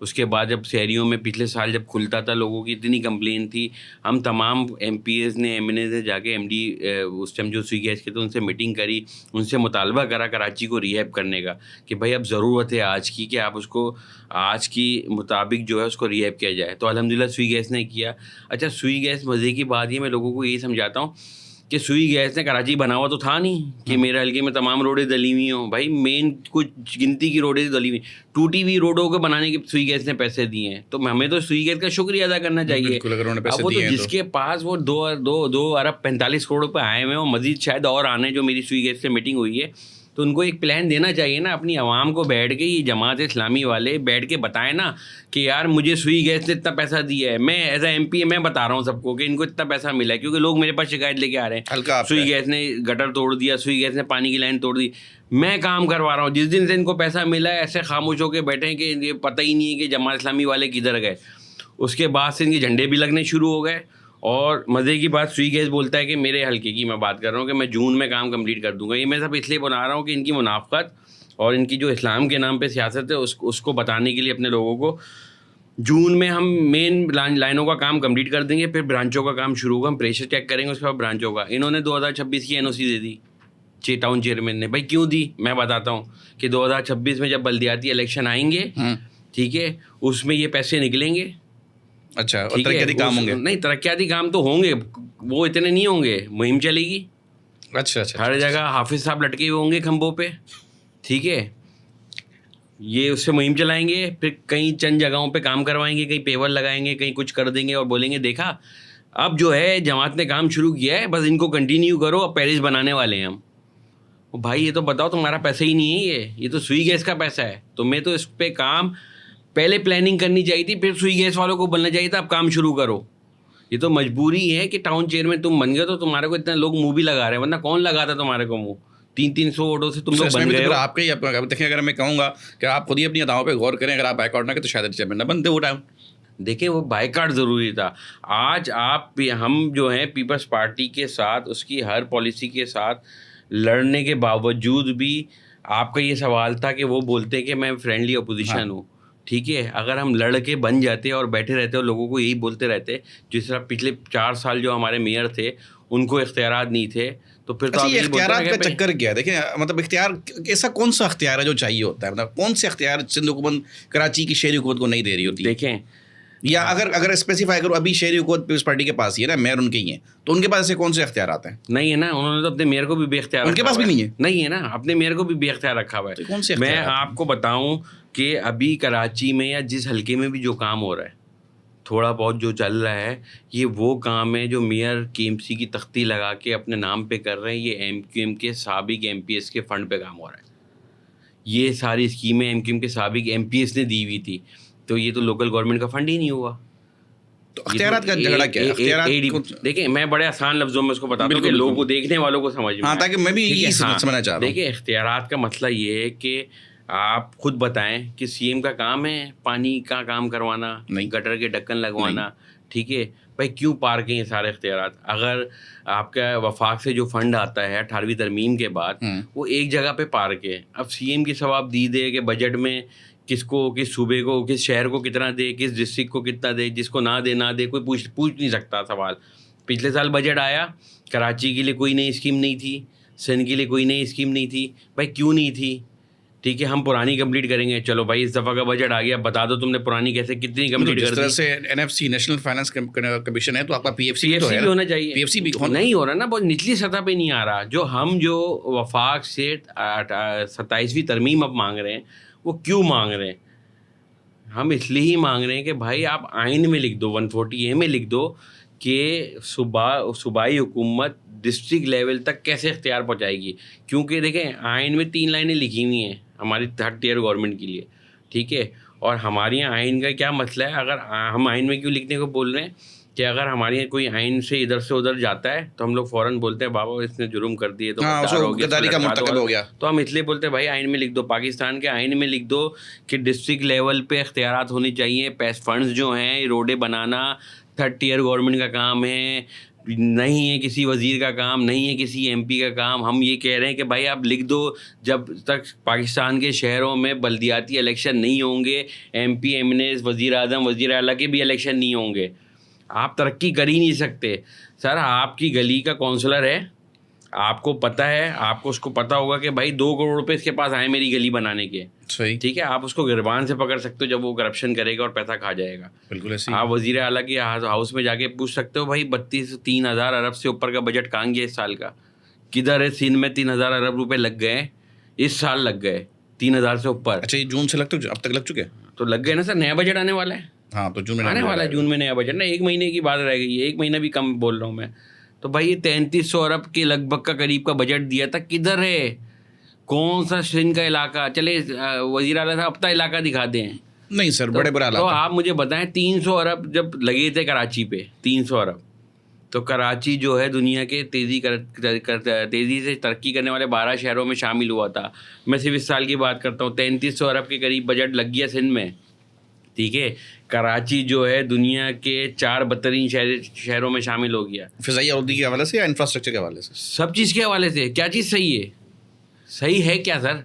اس کے بعد جب شہریوں میں پچھلے سال جب کھلتا تھا, لوگوں کی اتنی کمپلین تھی. ہم تمام ایم پی ایز نے, ایم این اے سے جا کے ایم ڈی اس ٹائم جو سوئی گیس کے تھے ان سے میٹنگ کری, ان سے مطالبہ کرا کراچی کو ریہیب کرنے کا کہ بھائی اب ضرورت ہے آج کی کہ آپ اس کو آج کی مطابق جو ہے اس کو ریہیب کیا جائے. تو الحمدللہ سوئی گیس نے کیا. اچھا, سوئی گیس مزے کی بات یہ میں لوگوں کو یہی سمجھاتا ہوں کہ سوئی گیس نے کراچی بنا ہوا تو تھا نہیں کہ میرے حلقے میں تمام روڈیں دلی ہوئی ہوں. بھائی مین کچھ گنتی کی روڈیں دلی ہوئی, ٹوٹی ہوئی روڈوں کو بنانے کے سوئی گیس نے پیسے دیے ہیں. تو ہمیں تو سوئی گیس کا شکریہ ادا کرنا چاہیے. اب وہ تو جس کے پاس وہ 2 ارب 45 کروڑ روپے آئے ہوئے ہیں, مزید شاید اور آنے, جو میری سوئی گیس سے میٹنگ ہوئی ہے, تو ان کو ایک پلان دینا چاہیے نا. اپنی عوام کو بیٹھ کے, یہ جماعت اسلامی والے بیٹھ کے بتائیں نا کہ یار مجھے سوئی گیس نے اتنا پیسہ دیا ہے. میں ایز اے ایم پی میں بتا رہا ہوں سب کو کہ ان کو اتنا پیسہ ملا ہے, کیونکہ لوگ میرے پاس شکایت لے کے آ رہے ہیں سوئی گیس نے گٹر توڑ دیا, سوئی گیس نے پانی کی لائن توڑ دی. میں کام کروا رہا ہوں. جس دن سے ان کو پیسہ ملا ہے ایسے خاموش ہو کے بیٹھے ہیں کہ یہ پتہ ہی نہیں ہے کہ جماعت اسلامی والے کدھر گئے. اس کے بعد سے ان کے جھنڈے بھی لگنے شروع ہو گئے. اور مزے کی بات, سوئی گیس بولتا ہے کہ میرے حلقے کی میں بات کر رہا ہوں کہ میں جون میں کام کمپلیٹ کر دوں گا. یہ میں سب اس لیے بنا رہا ہوں کہ ان کی منافقت اور ان کی جو اسلام کے نام پہ سیاست ہے اس کو بتانے کے لیے اپنے لوگوں کو جون میں ہم مین لائنوں کا کام کمپلیٹ کر دیں گے, پھر برانچوں کا کام شروع ہوگا, ہم پریشر چیک کریں گے, اس کے بعد برانچوں کا. انہوں نے 2026 کی NOC دے دی ٹاؤن چیئرمین نے. بھائی کیوں دی, میں بتاتا ہوں کہ 2026 میں جب بلدیاتی الیکشن آئیں گے, ٹھیک ہے, اس میں یہ پیسے نکلیں گے. اچھا, اور ترقیاتی کام ہوں گے؟ نہیں, ترقیاتی کام تو ہوں گے, وہ اتنے نہیں ہوں گے, مہم چلے گی. اچھا اچھا, ہر جگہ حافظ صاحب لٹکے ہوئے ہوں گے کھمبوں پہ, ٹھیک ہے, یہ اس سے مہم چلائیں گے, پھر کئی چند جگہوں پہ کام کروائیں گے, کہیں پیور لگائیں گے, کہیں کچھ کر دیں گے, اور بولیں گے دیکھا اب جو ہے جماعت نے کام شروع کیا ہے, بس ان کو کنٹینیو کرو, اب پیرس بنانے والے ہیں ہم. بھائی یہ تو بتاؤ, تمہارا پیسہ ہی نہیں ہے یہ تو سوئی گیس کا پیسہ ہے. تمہیں تو اس پہ کام پہلے پلاننگ کرنی چاہیے تھی, پھر سوئی گیس والوں کو بولنا چاہیے تھا اب کام شروع کرو. یہ تو مجبوری ہے کہ ٹاؤن چیئرمین تم بن گئے تو تمہارے کو اتنے لوگ منہ بھی لگا رہے ہیں, ورنہ کون لگاتا تمہارے کو منہ. 300 ووٹوں سے تم لوگ بن گئے ہو. آپ کے ہی دیکھیں, اگر میں کہوں گا کہ آپ خود ہی اپنی اداؤں پہ غور کریں, اگر آپ بائیکاٹ نہ کریں تو شاید چیئرمین نہ بنتے وہ ٹائم. دیکھیں وہ بائیکاٹ ضروری تھا. آج ہم جو ہیں پیپلز پارٹی کے ساتھ, اس کی ہر پالیسی کے ساتھ لڑنے کے باوجود بھی آپ کا یہ سوال تھا کہ وہ بولتے کہ میں فرینڈلی اپوزیشن ہوں, ٹھیک ہے. اگر ہم لڑ کے بن جاتے اور بیٹھے رہتے اور لوگوں کو یہی بولتے رہتے, جس طرح پچھلے 4 سال جو ہمارے میئر تھے ان کو اختیارات نہیں تھے, تو پھر تو یہ اختیارات کا چکر کیا ہے؟ دیکھیں مطلب اختیار ایسا کون سا اختیار ہے جو چاہیے ہوتا ہے, مطلب کون سے اختیار سندھ حکومت کراچی کی شہری حکومت کو نہیں دے رہی ہوتی؟ دیکھیں, یا اگر اسپیسیفائی کرو, ابھی شہری حکومت پیپلز پارٹی کے پاس ہی ہے نا, میئر ان کے ہی ہیں, تو ان کے پاس ایسے کون سے اختیارات ہیں؟ نہیں ہے نا, انہوں نے تو اپنے میئر کو بھی بے اختیار, ان کے پاس بھی نہیں ہے, نہیں ہے نا, اپنے میئر کو بھی بے اختیار رکھا ہوا ہے. میں آپ کو بتاؤں کہ ابھی کراچی میں یا جس حلقے میں بھی جو کام ہو رہا ہے, تھوڑا بہت جو چل رہا ہے, یہ وہ کام ہے جو میئر KMC کی تختی لگا کے اپنے نام پہ کر رہے ہیں. یہ MQM کے سابق MPS کے فنڈ پہ کام ہو رہا ہے. یہ ساری اسکیمیں MQM کے سابق MPS نے دی ہوئی تھی, تو یہ تو لوکل گورنمنٹ کا فنڈ ہی نہیں ہوا. تو اختیارات کا جھگڑا کیا ہے؟ اختیارات دیکھیں, میں بڑے آسان لفظوں میں اس کو بتاتا ہوں کہ لوگوں کو, دیکھنے والوں کو سمجھ میں, ہاں, تاکہ میں بھی یہی سمجھنا چاہ رہا ہوں. دیکھیں اختیارات کا مسئلہ یہ ہے کہ آپ خود بتائیں کہ CM کا کام ہے پانی کا کام کروانا, گٹر کے ڈھکن لگوانا, ٹھیک ہے. بھائی کیوں پارک ہیں یہ سارے اختیارات؟ اگر آپ کا وفاق سے جو فنڈ آتا ہے 18ویں ترمیم کے بعد, وہ ایک جگہ پہ پارک ہے. اب CM کی ثواب دی دے کہ بجٹ میں کس کو, کس صوبے کو, کس شہر کو کتنا دے, کس ڈسٹرکٹ کو کتنا دے, جس کو نہ دے, کوئی پوچھ نہیں سکتا سوال. پچھلے سال بجٹ آیا, کراچی کے لیے کوئی نئی اسکیم نہیں تھی, سندھ کے لیے کوئی نئی اسکیم نہیں تھی. بھائی کیوں نہیں تھی؟ ٹھیک ہے, ہم پرانی کمپلیٹ کریں گے. چلو بھائی اس دفعہ کا بجٹ آ گیا, بتا دو تم نے پرانی کیسے کتنی کمپلیٹ کر دی. جس طرح سے NFC نیشنل فائنینس کمیشن ہے, تو آپ کا PFC بھی ہونا چاہیے. PFC بھی نہیں ہو رہا نا, بہت نچلی سطح پہ نہیں آ رہا. جو وفاق سے 27ویں ترمیم اب مانگ رہے ہیں, وہ کیوں مانگ رہے ہیں؟ ہم اس لیے ہی مانگ رہے ہیں کہ بھائی آپ آئین میں لکھ دو, 140A میں لکھ دو کہ صوبائی حکومت ڈسٹرکٹ لیول تک کیسے اختیار پہنچائے گی. کیونکہ دیکھیں آئین میں 3 لائنیں لکھی ہوئی ہیں ہماری 3rd tier گورنمنٹ کے لیے, ٹھیک ہے. اور ہمارے یہاں آئین کا کیا مسئلہ ہے, اگر ہم آئین میں کیوں لکھنے کو بول رہے ہیں کہ اگر ہمارے یہاں کوئی آئین سے ادھر سے ادھر جاتا ہے تو ہم لوگ فوراً بولتے ہیں بابا اس نے جرم کر دیے تو ہو گیا. تو ہم اس لیے بولتے ہیں بھائی آئین میں لکھ دو, پاکستان کے آئین میں لکھ دو کہ ڈسٹرکٹ لیول پہ اختیارات ہونی چاہیے. فنڈز جو ہیں روڈیں بنانا 3rd tier گورنمنٹ کا کام ہے, نہیں ہے کسی وزیر کا کام, نہیں ہے کسی MP کا کام. ہم یہ کہہ رہے ہیں کہ بھائی آپ لکھ دو جب تک پاکستان کے شہروں میں بلدیاتی الیکشن نہیں ہوں گے, MP MNAs, وزیر اعظم, وزیر اعلیٰ کے بھی الیکشن نہیں ہوں گے, آپ ترقی کر ہی نہیں سکتے. سر آپ کی گلی کا کونسلر ہے, آپ کو پتہ ہے, آپ کو اس کو پتہ ہوگا کہ بھائی 2 کروڑ روپے اس کے پاس آئے میری گلی بنانے کے, ٹھیک ہے. آپ اس کو گربان سے پکڑ سکتے ہو جب وہ کرپشن کرے گا اور پیسہ کھا جائے گا. بالکل ایسے آپ وزیر اعلیٰ کے ہاؤس میں جا کے پوچھ سکتے ہو بھائی 3,000 ارب سے اوپر کا بجٹ کہاں گیا اس سال کا, کدھر ہے؟ سندھ میں 3,000 ارب روپے لگ گئے, اس سال لگ گئے 3,000 سے اوپر. اچھا, یہ جون سے اب تک لگ چکے تو لگ گئے نا سر. نیا بجٹ آنے والا ہے. ہاں, تو جون میں آنے والا ہے, جون میں نیا بجٹ نا, 1 مہینے کی بات رہ گئی ہے, 1 مہینہ بھی کم بول رہا ہوں میں. تو بھائی یہ 3,300 ارب کے لگ بھگ کا قریب کا بجٹ دیا تھا, کدھر ہے؟ کون سا سندھ کا علاقہ؟ چلے وزیر اعلیٰ صاحب اپنا علاقہ دکھا دیں. نہیں سر, بڑے بڑا تو آپ مجھے بتائیں 300 ارب جب لگے تھے کراچی پہ, 300 ارب, تو کراچی جو ہے دنیا کے تیزی سے ترقی کرنے والے 12 شہروں میں شامل ہوا تھا. میں صرف اس سال کی بات کرتا ہوں, 3,300 ارب کے قریب بجٹ لگ گیا سندھ میں, ٹھیک ہے. کراچی جو ہے دنیا کے 4 بدترین شہروں میں شامل ہو گیا. فضائی آلودگی کے حوالے سے یا انفراسٹرکچر کے حوالے سے؟ سب چیز کے حوالے سے. کیا چیز صحیح ہے؟ صحیح ہے کیا سر؟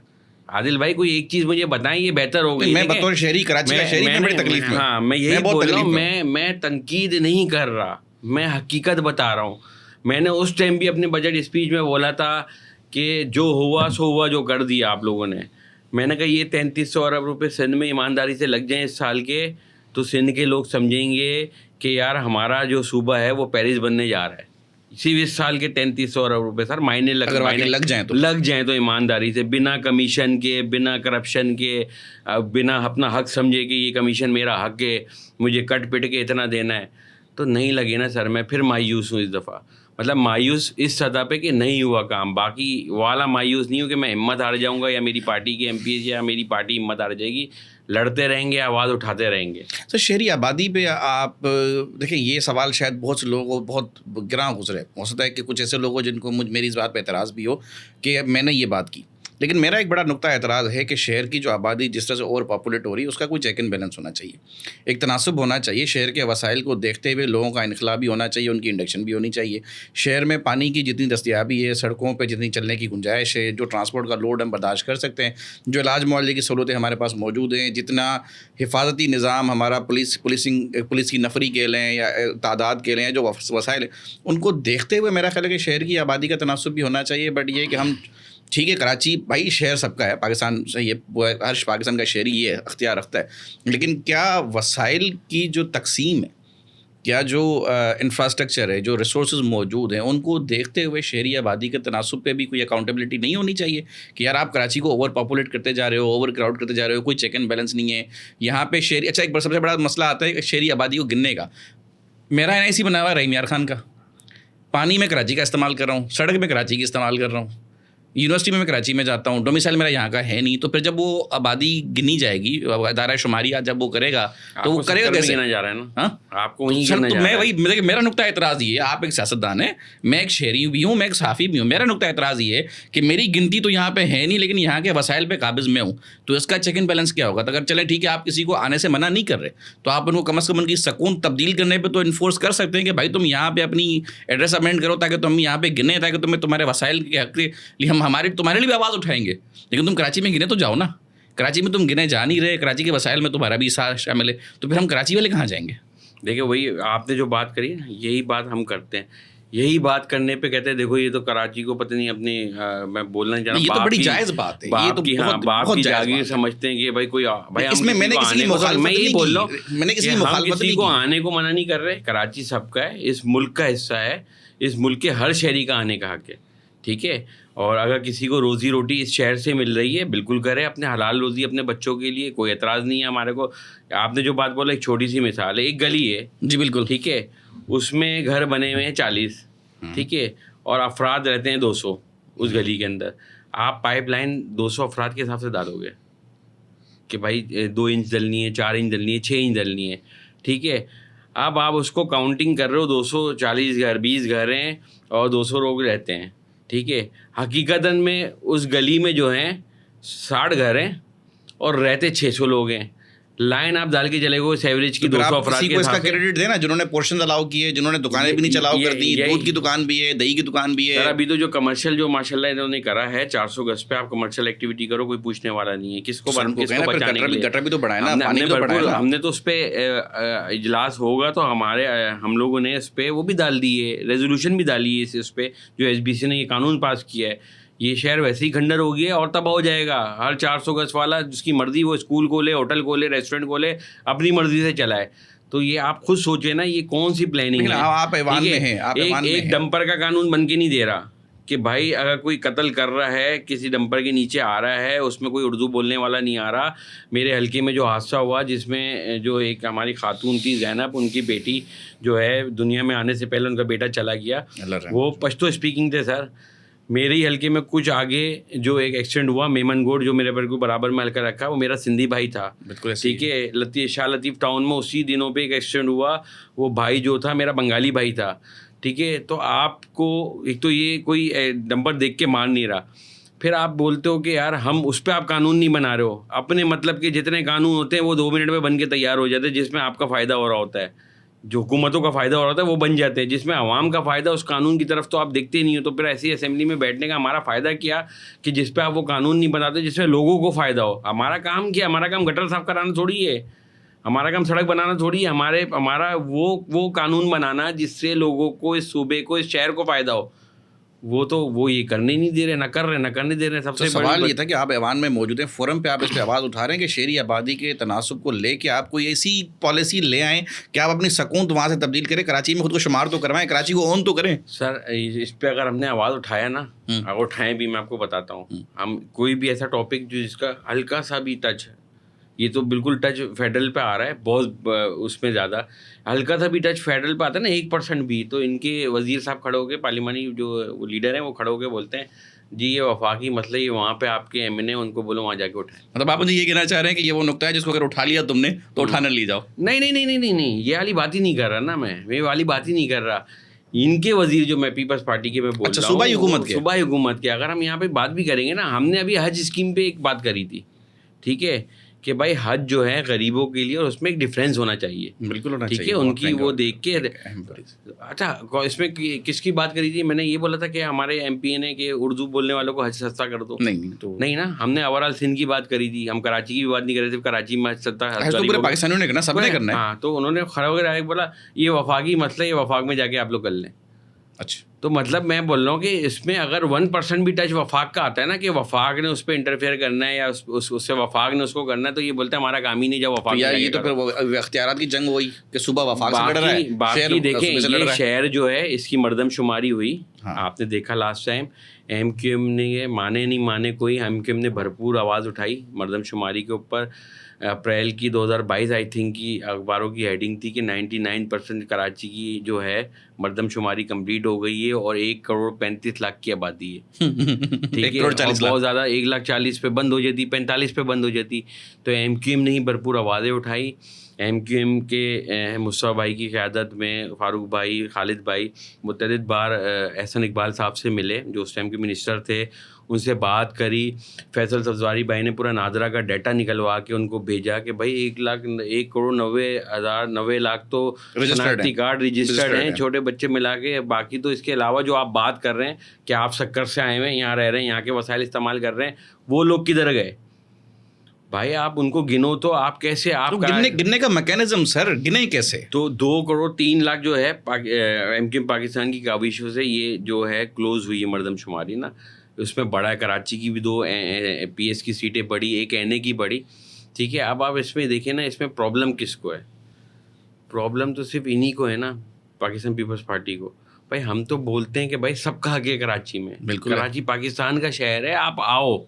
عادل بھائی کوئی ایک چیز مجھے بتائیں, یہ بہتر ہو گئی. میں بطور شہری کراچی کا شہری میں بڑی تکلیف میں, ہاں میں یہی بول رہا ہوں, میں تنقید نہیں کر رہا, میں حقیقت بتا رہا ہوں. میں نے اس ٹائم بھی اپنے بجٹ اسپیچ میں بولا تھا کہ جو ہوا سو ہوا, جو کر دیا آپ لوگوں نے. میں نے کہا یہ 3300 ارب روپے سندھ میں ایمانداری سے لگ جائیں اس سال کے, تو سندھ کے لوگ سمجھیں گے کہ یار ہمارا جو صوبہ ہے وہ پیرس بننے جا رہا ہے. صرف اس سال کے 3300 ارب روپے سر معنی لگ جائیں تو ایمانداری سے, بنا کمیشن کے, بنا کرپشن کے, بنا اپنا حق سمجھے کہ یہ کمیشن میرا حق ہے, مجھے کٹ پٹ کے اتنا دینا ہے, تو نہیں لگے نا سر. میں پھر مایوس ہوں اس دفعہ, مطلب مایوس اس سطح پہ کہ نہیں ہوا کام. باقی والا مایوس نہیں ہوں کہ میں ہمت ہار جاؤں گا یا میری پارٹی کے ایم پی یا میری پارٹی ہمت ہار جائے گی. لڑتے رہیں گے, آواز اٹھاتے رہیں گے. سر شہری آبادی پہ آپ دیکھیں, یہ سوال شاید بہت سے لوگوں کو بہت گراں گزرے. ہو سکتا ہے کہ کچھ ایسے لوگ ہو جن کو میری اس بات پہ اعتراض بھی ہو کہ میں نے یہ بات کی, لیکن میرا ایک بڑا نقطہ اعتراض ہے کہ شہر کی جو آبادی جس طرح سے اوور پاپولیٹ ہو رہی ہے, اس کا کوئی چیک اینڈ بیلنس ہونا چاہیے, ایک تناسب ہونا چاہیے. شہر کے وسائل کو دیکھتے ہوئے لوگوں کا انخلا بھی ہونا چاہیے, ان کی انڈکشن بھی ہونی چاہیے. شہر میں پانی کی جتنی دستیابی ہے, سڑکوں پہ جتنی چلنے کی گنجائش ہے, جو ٹرانسپورٹ کا لوڈ ہم برداشت کر سکتے ہیں, جو علاج معالجے کی سہولتیں ہمارے پاس موجود ہیں, جتنا حفاظتی نظام ہمارا پولیس کی نفری کہہ لیں یا تعداد کہہ لیں, جو وسائل ہیں, ان کو دیکھتے ہوئے میرا خیال ہے کہ شہر کی آبادی کا تناسب بھی ہونا چاہیے. بٹ یہ کہ ہم ٹھیک ہے کراچی بھائی شہر سب کا ہے, پاکستان سے یہ ہر پاکستان کا شہری یہ اختیار رکھتا ہے, لیکن کیا وسائل کی جو تقسیم ہے, کیا جو انفراسٹرکچر ہے, جو ریسورسز موجود ہیں, ان کو دیکھتے ہوئے شہری آبادی کے تناسب پہ بھی کوئی اکاؤنٹیبلٹی نہیں ہونی چاہیے کہ یار آپ کراچی کو اوور پاپولیٹ کرتے جا رہے ہو, اوور کراؤڈ کرتے جا رہے ہو, کوئی چیک اینڈ بیلنس نہیں ہے یہاں پہ شہری. اچھا ایک سب سے بڑا مسئلہ آتا ہے شہری آبادی کو گننے کا. میرا این آئی سی بنا ہوا ہے رحیم یار خان کا, پانی میں کراچی کا استعمال کر رہا ہوں, سڑک میں کراچی کی استعمال کر رہا ہوں, یونیورسٹی میں کراچی میں جاتا ہوں, ڈومیسائل میرا یہاں کا ہے نہیں. تو پھر جب وہ آبادی گنی جائے گی, ادارہ شماریہ جب وہ کرے گا تو وہ کرے گا کیسے؟ جا رہا ہے نا آپ کو سر, تو میں وہی میرا نقطہ اعتراض یہ ہے, آپ ایک سیاستدان ہیں, میں ایک شہری بھی ہوں, میں ایک صحافی بھی ہوں. میرا نقطہ اعتراض یہ ہے کہ میری گنتی تو یہاں پہ ہے نہیں, لیکن یہاں کے وسائل پہ قابض میں ہوں, تو اس کا چیک اینڈ بیلنس کیا ہوگا؟ تو اگر چلیں ٹھیک ہے آپ کسی کو آنے سے منع نہیں کر رہے, تو آپ ان کو کم از کم ان کی سکون تبدیل کرنے پہ تو انفورس کر سکتے ہیں کہ بھائی تم یہاں پہ اپنی ایڈریس امینڈ کرو تاکہ تم یہاں پہ گنے, تاکہ تمہیں تمہارے وسائل کے حق کے لیے ہم تمہارے لیے بھی آواز اٹھائیں گے. لیکن تم کراچی میں گنے تو جاؤ نا, کراچی میں تم گنے جا نہیں رہے, کراچی کے وسائل میں تمہارا بھی ساتھ شامل ہے, تو پھر ہم کراچی والے کہاں جائیں گے؟ دیکھیں وہی آپ نے جو بات کری نا, یہی بات ہم کرتے ہیں. یہی بات کرنے پہ کہتے ہیں دیکھو یہ تو کراچی کو پتہ نہیں اپنی, میں بولنا چاہ رہا ہوں, یہ تو بڑی جائز بات ہے, باپ کی جاگیر سمجھتے ہیں کہ بھائی کوئی بھائی اس میں میں نے کسی کی مخالفت میں یہی بول رہا ہوں, میں نے کسی کسی کو آنے کو منع نہیں کر رہے. کراچی سب کا ہے, اس ملک کا حصہ ہے, اس ملک کے ہر شہری کا آنے کا حق ہے, ٹھیک ہے. اور اگر کسی کو روزی روٹی اس شہر سے مل رہی ہے بالکل کرے, اپنے حلال روزی اپنے بچوں کے لیے, کوئی اعتراض نہیں ہے ہمارے کو. آپ نے جو بات بولا ایک چھوٹی سی مثال ہے, ایک گلی ہے جی بالکل ٹھیک ہے, اس میں گھر بنے ہوئے ہیں 40 ٹھیک ہے, اور افراد رہتے ہیں 200 اس گلی کے اندر. آپ پائپ لائن 200 افراد کے حساب سے ڈالو گے کہ بھائی 2 انچ ڈلنی ہے, 4 انچ ڈلنی ہے, 6 انچ ڈلنی ہے, ٹھیک ہے. اب آپ اس کو کاؤنٹنگ کر رہے ہو, 240 گھر 20 گھر ہیں اور 200 لوگ رہتے ہیں, ٹھیک ہے. حقیقتاً میں اس گلی میں جو ہیں 60 گھر ہیں اور رہتے 600 لوگ ہیں. لائن آپ ڈال کے چلے گئے اس ایوریج کی 200 افراد کے اس کا کریڈٹ دینا جنہوں نے پورشن الاؤ کیے, جنہوں نے دکانیں بھی نہیں چلاؤ کر دی, دودھ کی دکان بھی ہے, دہی کی دکان بھی ہے. سر ابھی تو جو کمرشل جو ماشاء اللہ انہوں نے کرا ہے 400 گز پہ آپ کمرشل ایکٹیویٹی کرو, کوئی پوچھنے والا نہیں ہے. کس کو بچانے کے لیے گٹر بھی تو بڑھائے نا, ہم نے تو اس پہ اجلاس ہوگا تو ہم لوگوں نے اس پہ وہ بھی ڈال دی ہے, ریزولوشن بھی ڈالی ہے اس پہ, جو ایس بی سی نے یہ قانون پاس کیا ہے. یہ شہر ویسے ہی کھنڈر ہو گیا اور تباہ ہو جائے گا. ہر 400 گز والا جس کی مرضی وہ اسکول کھولے, ہوٹل کھولے, ریسٹورینٹ کھولے, اپنی مرضی سے چلائے. تو یہ آپ خود سوچیں نا یہ کون سی پلاننگ ہے. ایک ڈمپر کا قانون بن کے نہیں دے رہا کہ بھائی اگر کوئی قتل کر رہا ہے, کسی ڈمپر کے نیچے آ رہا ہے, اس میں کوئی اردو بولنے والا نہیں آ رہا. میرے حلقے میں جو حادثہ ہوا جس میں جو ایک ہماری خاتون تھی زینب, ان کی بیٹی جو ہے دنیا میں آنے سے پہلے ان کا بیٹا چلا گیا, وہ پشتو اسپیکنگ تھے سر. میرے ہی حلقے میں کچھ آگے جو ایک ایکسیڈنٹ ہوا میمن گوڈ جو میرے کو برابر میں حلقہ رکھا, وہ میرا سندھی بھائی تھا, ٹھیک ہے. شاہ لطیف ٹاؤن میں اسی دنوں پہ ایک ایکسیڈنٹ ہوا, وہ بھائی جو تھا میرا بنگالی بھائی تھا, ٹھیک ہے. تو آپ کو ایک تو یہ کوئی نمبر دیکھ کے مان نہیں رہا, پھر آپ بولتے ہو کہ یار ہم اس پہ آپ قانون نہیں بنا رہے ہو. اپنے مطلب کہ جتنے قانون ہوتے ہیں وہ 2 منٹ میں بن کے تیار ہو جاتے ہیں جس میں آپ کا فائدہ ہو رہا ہوتا ہے. جو حکومتوں کا فائدہ ہو رہا تھا وہ بن جاتے ہیں. جس میں عوام کا فائدہ اس قانون کی طرف تو آپ دیکھتے نہیں ہو, تو پھر ایسی اسمبلی میں بیٹھنے کا ہمارا فائدہ کیا کہ جس پہ آپ وہ قانون نہیں بناتے جس میں لوگوں کو فائدہ ہو. ہمارا کام کیا, ہمارا کام گٹر صاف کرانا تھوڑی ہے, ہمارا کام سڑک بنانا تھوڑی ہے. ہمارا وہ قانون بنانا جس سے لوگوں کو, اس صوبے کو, اس شہر کو فائدہ ہو. وہ یہ کرنے نہیں دے رہے, نہ کر رہے, نہ کرنے دے رہے. سب سے سوال یہ تھا کہ آپ ایوان میں موجود ہیں, فورم پہ آپ اس پہ آواز اٹھا رہے ہیں کہ شہری آبادی کے تناسب کو لے کے آپ کوئی ایسی پالیسی لے آئیں کہ آپ اپنی سکون وہاں سے تبدیل کریں, کراچی میں خود کو شمار تو کروائیں, کراچی کو اون تو کریں. سر اس پہ اگر ہم نے آواز اٹھایا نا, اگر اٹھائیں بھی, میں آپ کو بتاتا ہوں, ہم کوئی بھی ایسا ٹاپک جو جس کا ہلکا سا بھی ٹچ, یہ تو بالکل ٹچ فیڈرل پہ آ رہا ہے بہت, اس میں زیادہ ہلکا سا بھی ٹچ فیڈرل پہ آتا ہے نا 1% بھی, تو ان کے وزیر صاحب کھڑے ہو کے, پارلیمانی جو لیڈر ہیں وہ کھڑے ہو کے بولتے ہیں جی یہ وفاقی مسئلہ, یہ وہاں پہ آپ کے ایم این اے ان کو بولو وہاں جا کے اٹھائیں. مطلب آپ مجھے یہ کہنا چاہ رہے ہیں کہ یہ وہ نقطہ ہے جس کو اگر اٹھا لیا تم نے تو اٹھانا لی جاؤ. نہیں, یہ والی بات ہی نہیں کر رہا نا, میں والی بات ہی نہیں کر رہا. ان کے وزیر جو میں پیپلز پارٹی کے میں بول رہا ہوں, صوبائی حکومت کے, اگر ہم یہاں پہ بات بھی کریں گے نا, ہم نے ابھی حج اسکیم پہ ایک بات کری تھی, ٹھیک ہے, کہ بھائی حج جو ہے غریبوں کے لیے, اور اس میں ایک ڈفرینس ہونا چاہیے, بالکل ہونا ٹھیک چاہیے, ہے, ان کی وہ دیکھ کے. اچھا اس میں کس کی بات کری تھی, میں نے یہ بولا تھا کہ ہمارے ایم پی نے کہ اردو بولنے والوں کو حج سستا کر دو. نہیں نا, ہم نے اوور آل سندھ کی بات کری تھی, ہم کراچی کی بھی بات نہیں کر رہے تھے. کراچی میں حج سستا پورے پاکستانیوں نے کرنا, سب نے کرنا ہے. ہاں, تو انہوں نے کھڑا ہو کے بولا یہ وفاقی مسئلہ, یہ وفاق میں جا کے آپ لوگ کر لیں. اچھا, تو مطلب میں بول رہا ہوں کہ اس میں اگر 1% بھی ٹچ وفاق کا آتا ہے نا, کہ وفاق نے اس پہ انٹرفیئر کرنا ہے یا اس سے وفاق نے اس کو کرنا ہے, تو یہ بولتے ہیں ہمارا کام ہی نہیں جب وفاق. یہ تو پھر اختیارات کی جنگ ہوئی کہ صبح وفاق سے لڑ رہا ہے. باقی دیکھیں یہ شہر جو ہے اس کی مردم شماری ہوئی, آپ نے دیکھا last time M Q M نے, یہ مانے نہیں مانے کوئی, ایم کیو ایم نے بھرپور آواز اٹھائی مردم شماری کے اوپر. اپریل کی 2022 آئی تھنک کی اخباروں کی ہیڈنگ تھی کہ 99% کراچی کی جو ہے مردم شماری کمپلیٹ ہو گئی ہے, اور 1.35 کروڑ کی آبادی ہے, ٹھیک ہے, بہت زیادہ. 1,40,000 پہ بند ہو جاتی, 45 پہ بند ہو جاتی. تو ایم کیو ایم نے ہی بھرپور آوازیں اٹھائی. ایم کیو ایم کے مصطفیٰ بھائی کی قیادت میں فاروق بھائی, خالد بھائی متعدد بار احسن اقبال صاحب سے ملے جو اس ٹائم کے منسٹر تھے, ان سے بات کری. فیصل سبزواری بھائی نے پورا نادرا کا ڈیٹا نکلوا کے ان کو بھیجا کہ بھائی 1,90,000 تو شناختی کارڈ رجسٹرڈ ہیں, چھوٹے بچے ملا کے. باقی تو اس کے علاوہ جو آپ بات کر رہے ہیں کہ آپ سکر سے آئے ہوئے ہیں, یہاں رہ رہے ہیں, یہاں کے وسائل استعمال کر رہے ہیں, وہ لوگ کدھر گئے بھائی؟ آپ ان کو گنو تو آپ کیسے, آپ گننے کا میکینزم سر, گنے کیسے؟ تو 2.3 کروڑ جو ہے ایم کیو ایم پاکستان کی کاوشوں سے یہ جو ہے کلوز ہوئی ہے مردم شماری نا. اس میں بڑا ہے, کراچی کی بھی 2 پی ایس کی سیٹیں بڑی, ایک این اے کی بڑی, ٹھیک ہے. اب آپ اس میں دیکھیں نا, اس میں پرابلم کس کو ہے؟ پرابلم تو صرف انہی کو ہے نا, پاکستان پیپلز پارٹی کو. بھائی ہم تو بولتے ہیں کہ بھائی سب کا حق ہے کراچی میں, کراچی پاکستان کا شہر ہے, آپ آؤ,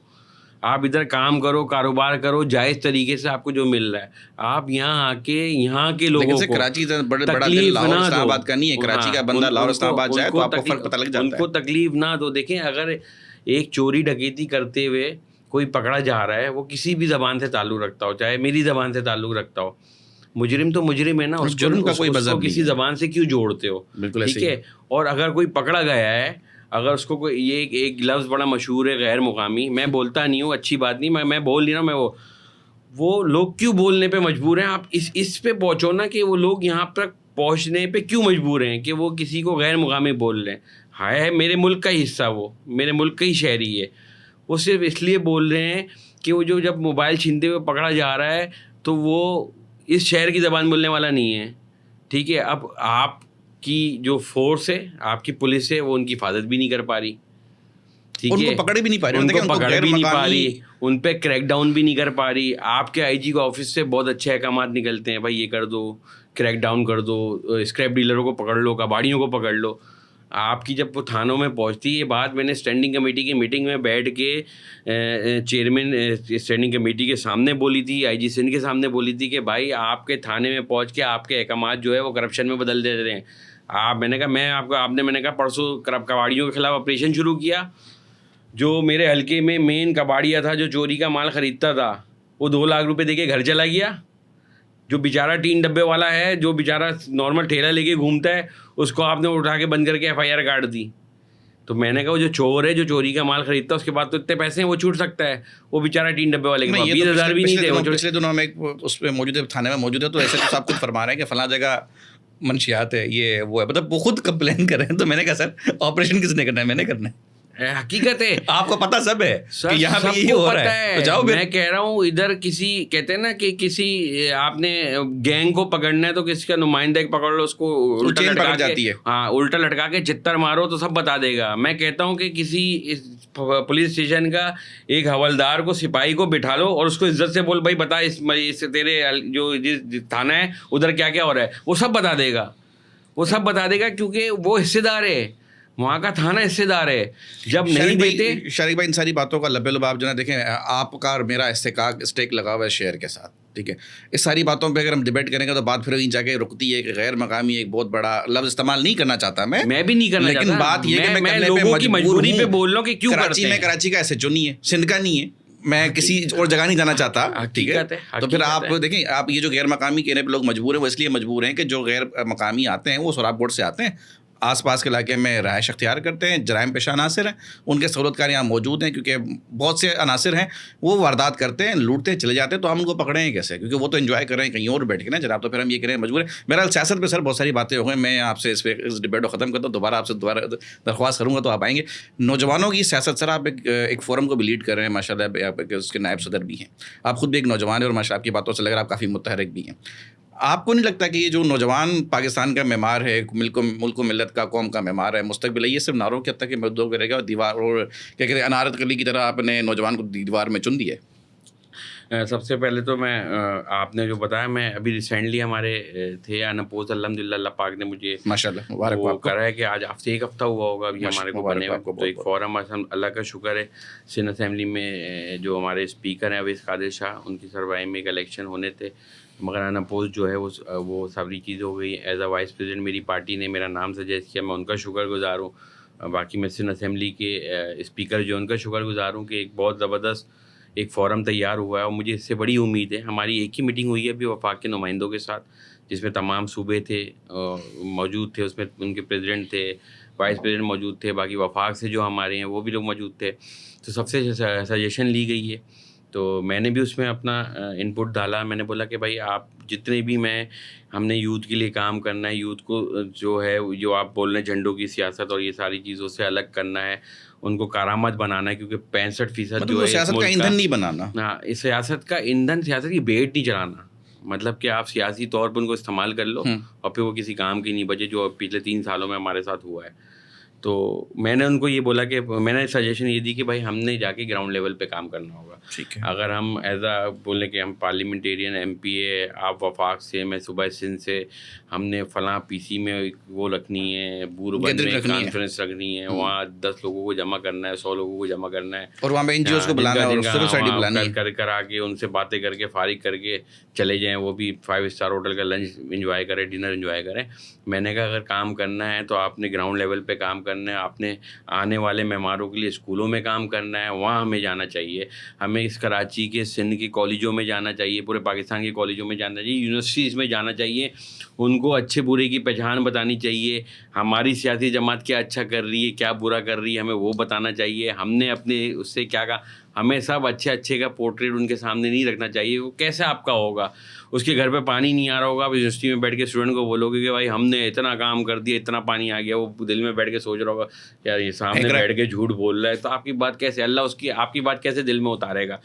آپ ادھر کام کرو, کاروبار کرو, جائز طریقے سے آپ کو جو مل رہا ہے, آپ یہاں آ کے یہاں کے لوگوں کو کراچی بڑا دل لاہور اسلام آباد کا نہیں ہے, کراچی کا بندہ لاہور اسلام آباد جائے تو آپ کو فرق پتہ لگ جاتا ہے. ان کو تکلیف نہ دو. دیکھیں اگر ایک چوری ڈکیتی کرتے ہوئے کوئی پکڑا جا رہا ہے, وہ کسی بھی زبان سے تعلق رکھتا ہو, چاہے میری زبان سے تعلق رکھتا ہو, مجرم تو مجرم ہے نا, اس کو کسی زبان سے کیوں جوڑتے ہو؟ ٹھیک ہے. اور اگر کوئی پکڑا گیا ہے, اگر اس کو کوئی, یہ ایک لفظ بڑا مشہور ہے غیر مقامی, میں بولتا نہیں ہوں, اچھی بات نہیں, میں بول نہیں رہا ہوں, میں وہ لوگ کیوں بولنے پہ مجبور ہیں؟ آپ اس پہ پہنچو نا کہ وہ لوگ یہاں تک پہنچنے پہ کیوں مجبور ہیں کہ وہ کسی کو غیر مقامی بول رہے ہیں. ہے میرے ملک کا حصہ, وہ میرے ملک کا ہی شہری ہے, وہ صرف اس لیے بول رہے ہیں کہ وہ جو جب موبائل چھینتے ہوئے پکڑا جا رہا ہے تو وہ اس شہر کی زبان بولنے والا نہیں ہے, ٹھیک ہے. اب آپ کی جو فورس ہے, آپ کی پولیس ہے, وہ ان کی حفاظت بھی نہیں کر پا رہی, ٹھیک ہے, ان کو پکڑ بھی نہیں پا رہی, ان کو پکڑ بھی نہیں پا رہی, ان پہ کریک ڈاؤن بھی نہیں کر پا رہی. آپ کے آئی جی کے آفس سے بہت اچھے احکامات نکلتے ہیں, بھائی یہ کر دو, کریک ڈاؤن کر دو, اسکریپ ڈیلروں کو پکڑ لو, کباڑیوں کو پکڑ لو. آپ کی جب وہ تھانوں میں پہنچتی ہے یہ بات, میں نے اسٹینڈنگ کمیٹی کی میٹنگ میں بیٹھ کے چیئرمین اسٹینڈنگ کمیٹی کے سامنے بولی تھی, آئی جی سندھ کے سامنے بولی تھی کہ بھائی آپ کے تھانے میں پہنچ کے آپ کے احکامات جو ہے وہ کرپشن میں بدل دے رہے ہیں. میں نے کہا میں نے کہا پرسوں کباڑیوں کے خلاف آپریشن شروع کیا. جو میرے حلقے میں مین کباڑیا تھا جو چوری کا مال خریدتا تھا, وہ 2 لاکھ روپے دے کے گھر چلا گیا. جو بیچارہ 3 ڈبے والا ہے, جو بیچارہ نارمل ٹھیلا لے کے گھومتا ہے, اس کو آپ نے اٹھا کے بند کر کے FIR کاٹ دی. تو میں نے کہا وہ جو چور ہے, جو چوری کا مال خریدتا ہے, اس کے بعد تو اتنے پیسے ہیں وہ چھوٹ سکتا ہے. وہ بیچارہ 3 ڈبے والے کے پاس 20,000 بھی نہیں تھے. پچھلے دنوں میں اس پہ موجود ہے, تھانے میں موجود ہے, تو ایسے تو آپ خود فرما رہے ہیں کہ فلاں جگہ منشیات ہے، یہ وہ ہے، مطلب وہ خود کمپلین کر رہے ہیں. تو میں نے کہا سر آپریشن کس نے کرنا ہے؟ میں نے کرنا ہے. حقیقت ہے آپ کو پتا سب ہے کہ یہاں پہ یہی ہو رہا ہے، تو جاؤ. میں کہہ رہا ہوں ادھر کسی کہتے ہیں نا کہ کسی آپ نے گینگ کو پکڑنا ہے تو کسی کا نمائندہ پکڑ لو، اس کو الٹا لٹکا کے، ہاں الٹا لٹکا کے چتر مارو تو سب بتا دے گا. میں کہتا ہوں کہ کسی پولیس اسٹیشن کا ایک حوالدار کو، سپاہی کو بٹھا لو اور اس کو عزت سے بول بھائی بتا اس تیرے جو تھانہ ہے ادھر کیا کیا ہو رہا ہے، وہ سب بتا دے گا. وہ سب بتا دے گا کیونکہ وہ حصے دار ہے، وہاں کا تھانہ حصے دار ہے. جب نہیں دیتے شریک بھائی ان ساری باتوں کا لبے لباب جو ہے دیکھیں آپ کا اور میرا استحقاق اسٹیک لگا ہوا ہے شہر کے ساتھ، ٹھیک ہے. اس ساری باتوں پہ اگر ہم ڈیبیٹ کریں گے تو بات پھر جا کے رکتی ہے کہ غیر مقامی ایک بہت بڑا لفظ استعمال نہیں کرنا چاہتا میں بھی نہیں کرنا چاہتا، لیکن بات یہ کہ میں لوگوں کی مجبوری پہ بول رہا ہوں کہ کیوں کرتے ہیں. کراچی کا ایسے نہیں ہے، سندھ کا نہیں ہے، میں کسی اور جگہ نہیں جانا چاہتا، ٹھیک ہے. تو پھر آپ دیکھیں آپ یہ جو غیر مقامی کہنے پہ لوگ مجبور ہیں، وہ اس لیے مجبور ہیں کہ جو غیر مقامی آتے ہیں وہ سوراب گوٹ سے آتے ہیں، آس پاس کے علاقے میں رہائش اختیار کرتے ہیں، جرائم پیشہ عناصر ہیں، ان کے سہولت کار یہاں موجود ہیں کیونکہ بہت سے عناصر ہیں وہ واردات کرتے ہیں، لوٹتے ہیں، چلے جاتے ہیں. تو ہم ان کو پکڑیں ہیں کیسے؟ کیونکہ وہ تو انجوائے کر رہے ہیں کہیں اور بیٹھ کے نا جناب. تو پھر ہم یہ کریں مجبور ہیں. بہرحال سیاست پہ سر بہت ساری باتیں ہو گئی، میں آپ سے اس ڈبیٹ کو ختم کرتا ہوں، دوبارہ آپ سے درخواست کروں گا تو آپ آئیں گے. نوجوانوں کی سیاست سر آپ ایک فورم کو بھی لیڈ کر رہے ہیں ماشاء اللہ، اس کے نائب صدر بھی ہیں، آپ خود بھی ایک نوجوان ہیں اور ماشاء اللہ آپ کی باتوں سے لگ رہا ہے آپ کافی متحرک بھی ہیں. آپ کو نہیں لگتا کہ یہ جو نوجوان پاکستان کا معمار ہے، ملک و ملت کا، قوم کا معمار ہے، مستقبل ہے، یہ صرف نعروں کے حد تک محدود کرے گا اور دیوار اور کیا کہتے ہیں انارت کلی کی طرح آپ نے نوجوان کو دیوار میں چن دیا ہے؟ سب سے پہلے تو میں آپ نے جو بتایا، میں ابھی ریسنٹلی ہمارے تھے انپوز، الحمد للہ اللہ پاک نے مجھے ماشاءاللہ مبارک وہ کرا ہے کہ آج ہفتے ایک ہفتہ ہوا ہوگا ابھی ہمارے کو بنے ہوئے. تو ایک فورم اللہ کا شکر ہے سندھ اسمبلی میں جو ہمارے اسپیکر ہیں اویس قادر شاہ، ان کی سربراہی میں ایک الیکشن ہونے تھے، مگر انپوز جو ہے وہ ساری چیز ہو گئی. ایز اے وائس پریزیڈنٹ میری پارٹی نے میرا نام سجیسٹ کیا، میں ان کا شکر گزار ہوں. باقی میں سندھ اسمبلی کے اسپیکر جو ان کا شکر گزار ہوں کہ ایک بہت زبردست ایک فورم تیار ہوا ہے اور مجھے اس سے بڑی امید ہے. ہماری ایک ہی میٹنگ ہوئی ہے ابھی وفاق کے نمائندوں کے ساتھ، جس میں تمام صوبے تھے موجود تھے، اس میں ان کے پریزیڈنٹ تھے، وائس پریزیڈنٹ موجود تھے، باقی وفاق سے جو ہمارے ہیں وہ بھی لوگ موجود تھے. تو سب سے سجیشن لی گئی ہے، تو میں نے بھی اس میں اپنا انپٹ ڈالا. میں نے بولا کہ بھائی آپ جتنے بھی ہم نے یوتھ کے لیے کام کرنا ہے، یوتھ کو جو ہے جو آپ بول رہے ہیں جھنڈوں کی سیاست اور یہ ساری چیزوں سے الگ کرنا ہے، ان کو کارآمد بنانا ہے، کیونکہ 65% جو ہے سیاست کا ایندھن نہیں بنانا. ہاں، اس سیاست کا ایندھن، سیاست کی بیٹ نہیں چلانا. مطلب کہ آپ سیاسی طور پر ان کو استعمال کر لو اور پھر وہ کسی کام کی نہیں بچے، جو پچھلے 3 سالوں میں ہمارے ساتھ ہوا ہے. تو میں نے ان کو یہ بولا کہ میں نے سجیشن یہ دی کہ بھائی ہم نے جا کے گراؤنڈ لیول پہ کام کرنا ہوگا. اگر ہم ایز اے بولیں کہ ہم پارلیمنٹیرین ایم پی اے، آپ وفاق سے، میں صوبہ سندھ سے، ہم نے فلاں پی سی میں وہ رکھنی ہے، بوربند میں کانفرنس رکھنی ہے، وہاں 10 لوگوں کو جمع کرنا ہے، 100 لوگوں کو جمع کرنا ہے، اور وہاں پہ این جی اوز کو بلانا ہے اور سول سوسائٹی بلانی ہے، کر آ کے ان سے باتیں کر کے فارغ کر کے چلے جائیں. وہ بھی 5 اسٹار ہوٹل کا لنچ انجوائے کریں، ڈنر انجوائے کریں. میں نے کہا اگر کام کرنا ہے تو آپ نے گراؤنڈ لیول پہ کام کرنا ہے، آپ نے آنے والے معماروں کے لیے اسکولوں میں کام کرنا ہے، وہاں ہمیں جانا چاہیے. ہمیں اس کراچی کے سندھ کے کالجوں میں جانا چاہیے، پورے پاکستان کے کالجوں میں جانا چاہیے، یونیورسٹیز میں جانا چاہیے. ان کو اچھے برے کی پہچان بتانی چاہیے. ہماری سیاسی جماعت کیا اچھا کر رہی ہے، کیا برا کر رہی ہے، ہمیں وہ بتانا چاہیے. ہم نے اپنے اس سے کیا کہا، ہمیں سب اچھے کا پورٹریٹ ان کے سامنے نہیں رکھنا چاہیے. وہ کیسے آپ کا ہوگا؟ اس کے گھر پہ پانی نہیں آ رہا ہوگا، آپ یونیورسٹی میں بیٹھ کے اسٹوڈنٹ کو بولو گے کہ بھائی ہم نے اتنا کام کر دیا، اتنا پانی آ گیا. وہ دل میں بیٹھ کے سوچ رہا ہوگا یار یہ سامنے بیٹھ کے جھوٹ بول رہا ہے، تو آپ کی بات کیسے آپ کی بات کیسے دل میں اتارے گا؟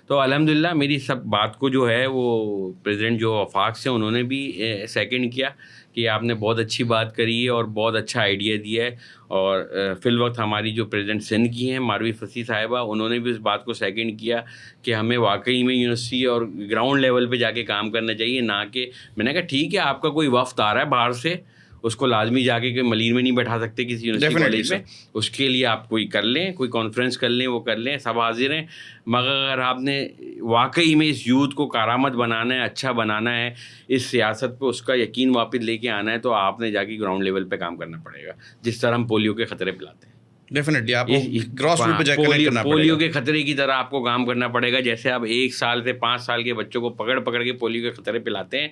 تو الحمدللہ میری سب بات کو جو ہے وہ پریزیڈنٹ جو وفاق سے انہوں نے بھی سیکنڈ کیا کہ آپ نے بہت اچھی بات کری ہے اور بہت اچھا آئیڈیا دیا ہے. اور فی الوقت ہماری جو پریزیڈنٹ سندھ کی ہیں ماروی فصیح صاحبہ، انہوں نے بھی اس بات کو سیکنڈ کیا کہ ہمیں واقعی میں یونیورسٹی اور گراؤنڈ لیول پہ جا کے کام کرنا چاہیے، نہ کہ میں نے کہا ٹھیک ہے آپ کا کوئی وفد آ رہا ہے باہر سے، اس کو لازمی جا کے ملیر میں نہیں بیٹھا سکتے کسی یونیورسٹی کالج میں، اس کے لیے آپ کوئی کر لیں، کوئی کانفرنس کر لیں، وہ کر لیں، سب حاضر ہیں. مگر اگر آپ نے واقعی میں اس یوتھ کو کارآمد بنانا ہے، اچھا بنانا ہے، اس سیاست پہ اس کا یقین واپس لے کے آنا ہے، تو آپ نے جا کے گراؤنڈ لیول پہ کام کرنا پڑے گا. جس طرح ہم پولیو کے خطرے پلاتے ہیں، ڈیفینیٹلی آپ کو گراس روٹ پہ جا کے کنیکٹ کرنا پڑے گا. پولیو کے خطرے کی طرح آپ کو کام کرنا پڑے گا. جیسے آپ 1 سال سے 5 سال کے بچوں کو پکڑ کے پولیو کے خطرے پلاتے ہیں،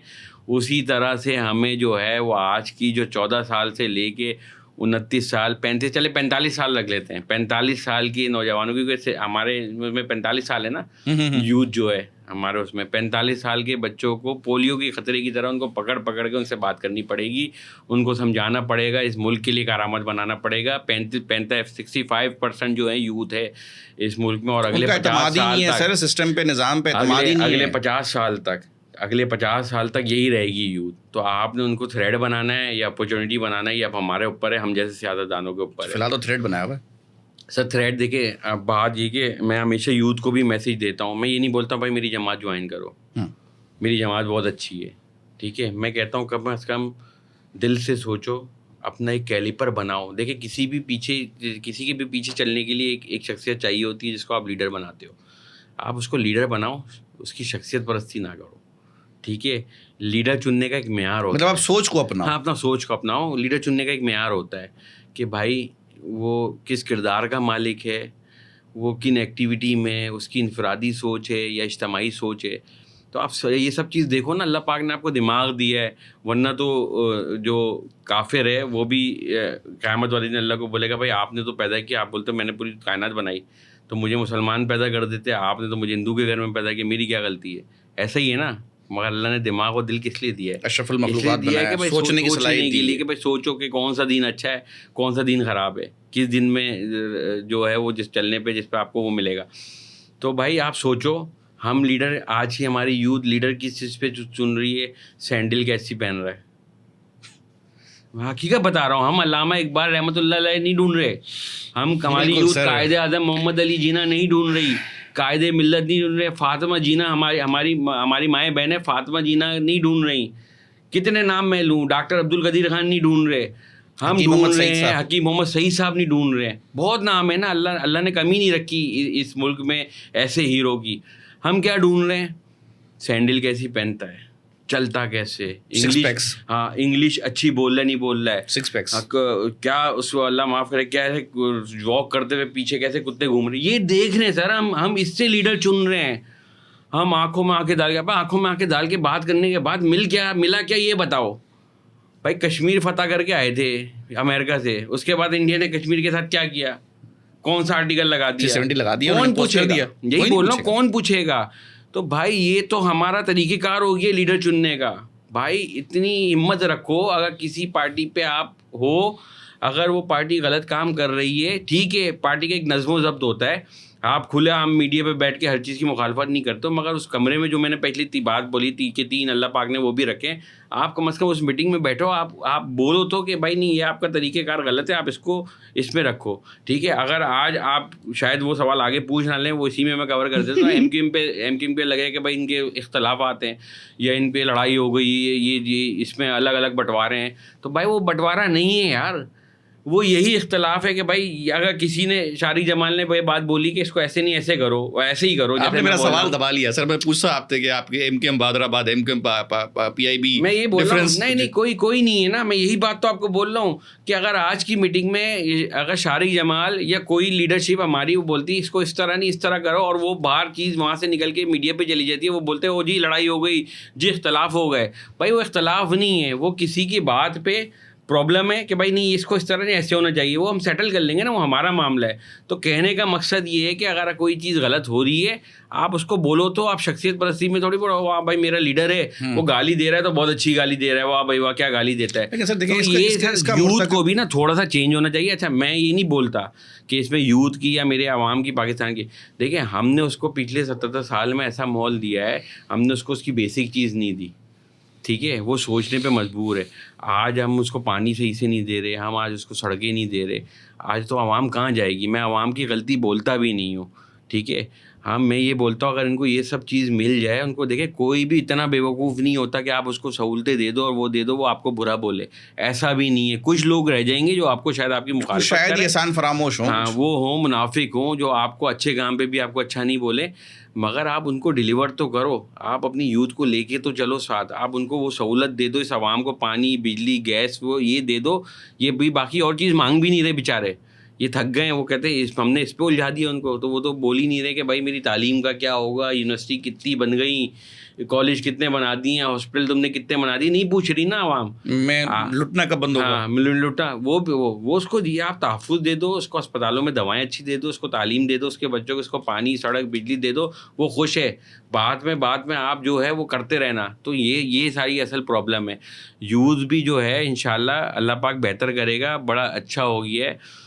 اسی طرح سے ہمیں جو ہے وہ آج کی جو 14 سال سے لے کے 29 سال 35 چلے 45 سال رکھ لیتے ہیں، 45 سال کی نوجوانوں کی، ہمارے میں 45 سال ہے نا یوتھ جو ہے ہمارے اس میں 45 سال کے بچوں کو پولیو کے خطرے کی طرح ان کو پکڑ پکڑ کے ان سے بات کرنی پڑے گی, ان کو سمجھانا پڑے گا, اس ملک کے لیے کارآمد بنانا پڑے گا. 65% جو ہے یوتھ ہے اس ملک میں, اور اگلے 50 سال تک سر سسٹم پہ, نظام پہ اعتماد ہی نہیں ہے. اگلے 50 سال تک یہی رہے گی یوتھ. تو آپ نے ان کو تھریڈ بنانا ہے یا اپرچونیٹی بنانا ہے, یا اب ہمارے اوپر ہے, ہم جیسے سیاستدانوں کے اوپر ہے. فی الحال تو تھریڈ بنایا ہوا ہے سر. تھریڈ دیکھیں, اب بات یہ کہ میں ہمیشہ یوتھ کو بھی میسیج دیتا ہوں. میں یہ نہیں بولتا بھائی میری جماعت جوائن کرو, میری جماعت بہت اچھی ہے, ٹھیک ہے. میں کہتا ہوں کم از کم دل سے سوچو, اپنا ایک کیلیپر بناؤ. دیکھیں کسی کے بھی پیچھے چلنے کے لیے ایک شخصیت چاہیے ہوتی ہے جس کو آپ لیڈر بناتے ہو. آپ اس کو لیڈر بناؤ, اس کی شخصیت پرستی نہ کرو, ٹھیک ہے. لیڈر چننے کا ایک معیار ہوتا ہے, مطلب آپ سوچ کو اپناؤ. ہاں, اپنا سوچ کو اپناؤ. لیڈر چننے کا ایک معیار ہوتا ہے کہ بھائی وہ کس کردار کا مالک ہے, وہ کن ایکٹیویٹی میں, اس کی انفرادی سوچ ہے یا اجتماعی سوچ ہے. تو آپ یہ سب چیز دیکھو نا. اللہ پاک نے آپ کو دماغ دیا ہے, ورنہ تو جو کافر ہے وہ بھی قیامت والے دن اللہ کو بولے گا بھائی آپ نے تو پیدا کیا, آپ بولتے میں نے پوری کائنات بنائی, تو مجھے مسلمان پیدا کر دیتے, آپ نے تو مجھے ہندو کے گھر میں پیدا کیا, میری کیا غلطی ہے. ایسا ہی ہے نا. مگر اللہ نے دماغ اور دل کس لیے دیا ہے؟ اشرف المخلوقات بنایا ہے, سوچنے کی صلاحیت کے لیے کہ بھائی سوچو کہ کون سا دین اچھا ہے, کون سا دین خراب ہے, کس دن میں جو ہے وہ جس چلنے پہ جس پہ آپ کو وہ ملے گا. تو بھائی آپ سوچو. ہم لیڈر آج ہی ہماری یوتھ لیڈر کس چیز پہ چن رہی ہے؟ سینڈل کیسی پہن رہا ہے. حقیقت بتا رہا ہوں, ہم علامہ اقبال رحمۃ اللہ علیہ نہیں ڈھونڈ رہے. ہماری یوتھ قائد اعظم محمد علی جناح نہیں ڈھونڈ رہی, قائد ملت نہیں ڈھونڈ رہے, فاطمہ جینا ہماری مائیں بہنیں فاطمہ جینا نہیں ڈھونڈ رہی. کتنے نام میں لوں, ڈاکٹر عبد القدیر خان نہیں ڈھونڈ رہے, ہم ڈھونڈ رہے ہیں. حکیم محمد سعید صاحب نہیں ڈھونڈ رہے ہیں. بہت نام ہے نا. اللہ نے کمی نہیں رکھی اس ملک میں ایسے ہیرو کی. ہم کیا ڈھونڈ رہے ہیں؟ سینڈل کیسی پہنتا ہے, چلتا کیسے, انگلش, ہاں انگلش اچھی بول رہا ہے نہیں بول رہا ہے, سکس پیکس کیا اس کو اللہ معاف کرے, کیا ہے واک کرتے ہوئے پیچھے کیسے کتے گھوم رہے ہیں, یہ دیکھ رہے ہیں سر. ہم اس سے لیڈر چن رہے ہیں. ہم آنکھوں میں آنکھیں ڈال کے بات کرنے کے بعد ملا کیا یہ بتاؤ. بھائی کشمیر فتح کر کے آئے تھے امریکہ سے, اس کے بعد انڈیا نے کشمیر کے ساتھ کیا کیا؟ کون سا آرٹیکل لگا دیا؟ کون پوچھے گا؟ یہی بول رہا ہوں, کون پوچھے گا؟ تو بھائی یہ تو ہمارا طریقہ کار ہو گیا لیڈر چننے کا. بھائی اتنی ہمت رکھو, اگر کسی پارٹی پہ آپ ہو, اگر وہ پارٹی غلط کام کر رہی ہے, ٹھیک ہے, پارٹی کا ایک نظم و ضبط ہوتا ہے. آپ کھلے عام میڈیا پہ بیٹھ کے ہر چیز کی مخالفت نہیں کرتے, مگر اس کمرے میں جو میں نے پہلی بات بولی تھی کہ 3 اللہ پاک نے وہ بھی رکھیں. آپ کم از کم اس میٹنگ میں بیٹھو, آپ بولو تو کہ بھائی نہیں یہ آپ کا طریقہ کار غلط ہے, آپ اس کو اس میں رکھو, ٹھیک ہے. اگر آج آپ شاید وہ سوال آگے پوچھ نہ لیں, وہ اسی میں کور کر دیتا ہوں. ایم کیو ایم پہ لگے کہ بھائی ان کے اختلافات ہیں یا ان پہ لڑائی ہو گئی, یہ اس میں الگ الگ بٹوارے ہیں. تو بھائی وہ بٹوارا نہیں ہے یار, وہ یہی اختلاف ہے کہ بھائی اگر کسی نے شاری جمال نے بات بولی کہ اس کو ایسے نہیں ایسے کرو, ایسے ہی کرو. آپ نے میرا سوال دبا لیا سر. میں پوچھتا آپ سے کہ آپ کے M Q M Bahadurabad, M Q M P I B, میں یہ بول رہا ہوں نہیں کوئی نہیں ہے نا. میں یہی بات تو آپ کو بول رہا ہوں کہ اگر آج کی میٹنگ میں اگر شاری جمال یا کوئی لیڈرشپ ہماری وہ بولتی اس کو اس طرح نہیں اس طرح کرو, اور وہ باہر چیز وہاں سے نکل کے میڈیا پہ چلی جاتی ہے, وہ بولتے ہیں جی لڑائی ہو گئی, جی اختلاف ہو گئے. بھائی وہ اختلاف نہیں ہے, وہ کسی کی بات پہ پرابلم ہے کہ بھائی نہیں اس کو اس طرح نہیں ایسے ہونا چاہیے, وہ ہم سیٹل کر لیں گے نا, وہ ہمارا معاملہ ہے. تو کہنے کا مقصد یہ ہے کہ اگر کوئی چیز غلط ہو رہی ہے آپ اس کو بولو. تو آپ شخصیت پرستی میں تھوڑی بڑا واہ بھائی میرا لیڈر ہے وہ گالی دے رہا ہے تو بہت اچھی گالی دے رہا ہے, واہ بھائی واہ کیا گالی دیتا ہے. یہ یوتھ کو بھی نا تھوڑا سا چینج ہونا چاہیے. اچھا میں یہ نہیں بولتا کہ اس میں یوتھ کی یا میرے عوام کی, پاکستان کی, دیکھیں ہم نے اس کو پچھلے 77 سال میں ایسا ماحول دیا ہے, ہم نے اس کو اس کی بیسک چیز نہیں دی, ٹھیک ہے. وہ سوچنے پہ مجبور ہے. آج ہم اس کو پانی صحیح سے نہیں دے رہے, ہم آج اس کو سڑکیں نہیں دے رہے. آج تو عوام کہاں جائے گی؟ میں عوام کی غلطی بولتا بھی نہیں ہوں, ٹھیک ہے. میں یہ بولتا ہوں اگر ان کو یہ سب چیز مل جائے, ان کو دیکھیں کوئی بھی اتنا بیوقوف نہیں ہوتا کہ آپ اس کو سہولتیں دے دو اور وہ دے دو وہ آپ کو برا بولے. ایسا بھی نہیں ہے. کچھ لوگ رہ جائیں گے جو آپ کو شاید آپ کی مخالفت شاید احسان فراموش ہوں, ہاں وہ ہوں, منافق ہوں, جو آپ کو اچھے کام پہ بھی آپ کو اچھا نہیں بولے, مگر آپ ان کو ڈیلیور تو کرو. آپ اپنی یوتھ کو لے کے تو چلو ساتھ, آپ ان کو وہ سہولت دے دو. اس عوام کو پانی بجلی گیس وہ یہ دے دو, یہ بھی باقی اور چیز مانگ بھی نہیں رہے بیچارے, یہ تھک گئے ہیں. وہ کہتے ہیں ہم نے اس پہ الجھا دیا ان کو, تو وہ تو بول ہی نہیں رہے کہ بھائی میری تعلیم کا کیا ہوگا, یونیورسٹی کتنی بن گئی, کالج کتنے بنا دیے ہیں, ہاسپٹل تم نے کتنے بنا دیے. نہیں پوچھ رہی نا عوام, میں لٹنا کب بند ہوگا. ہاں لوٹا وہ اس کو دیا, آپ تحفظ دے دو اس کو, اسپتالوں میں دوائیں اچھی دے دو اس کو, تعلیم دے دو اس کے بچوں کو, اس کو پانی سڑک بجلی دے دو, وہ خوش ہے. بعد میں آپ جو ہے وہ کرتے رہنا. تو یہ ساری اصل پرابلم ہے. یوز بھی جو ہے انشاءاللہ اللہ پاک بہتر کرے گا, بڑا اچھا ہو گیا ہے.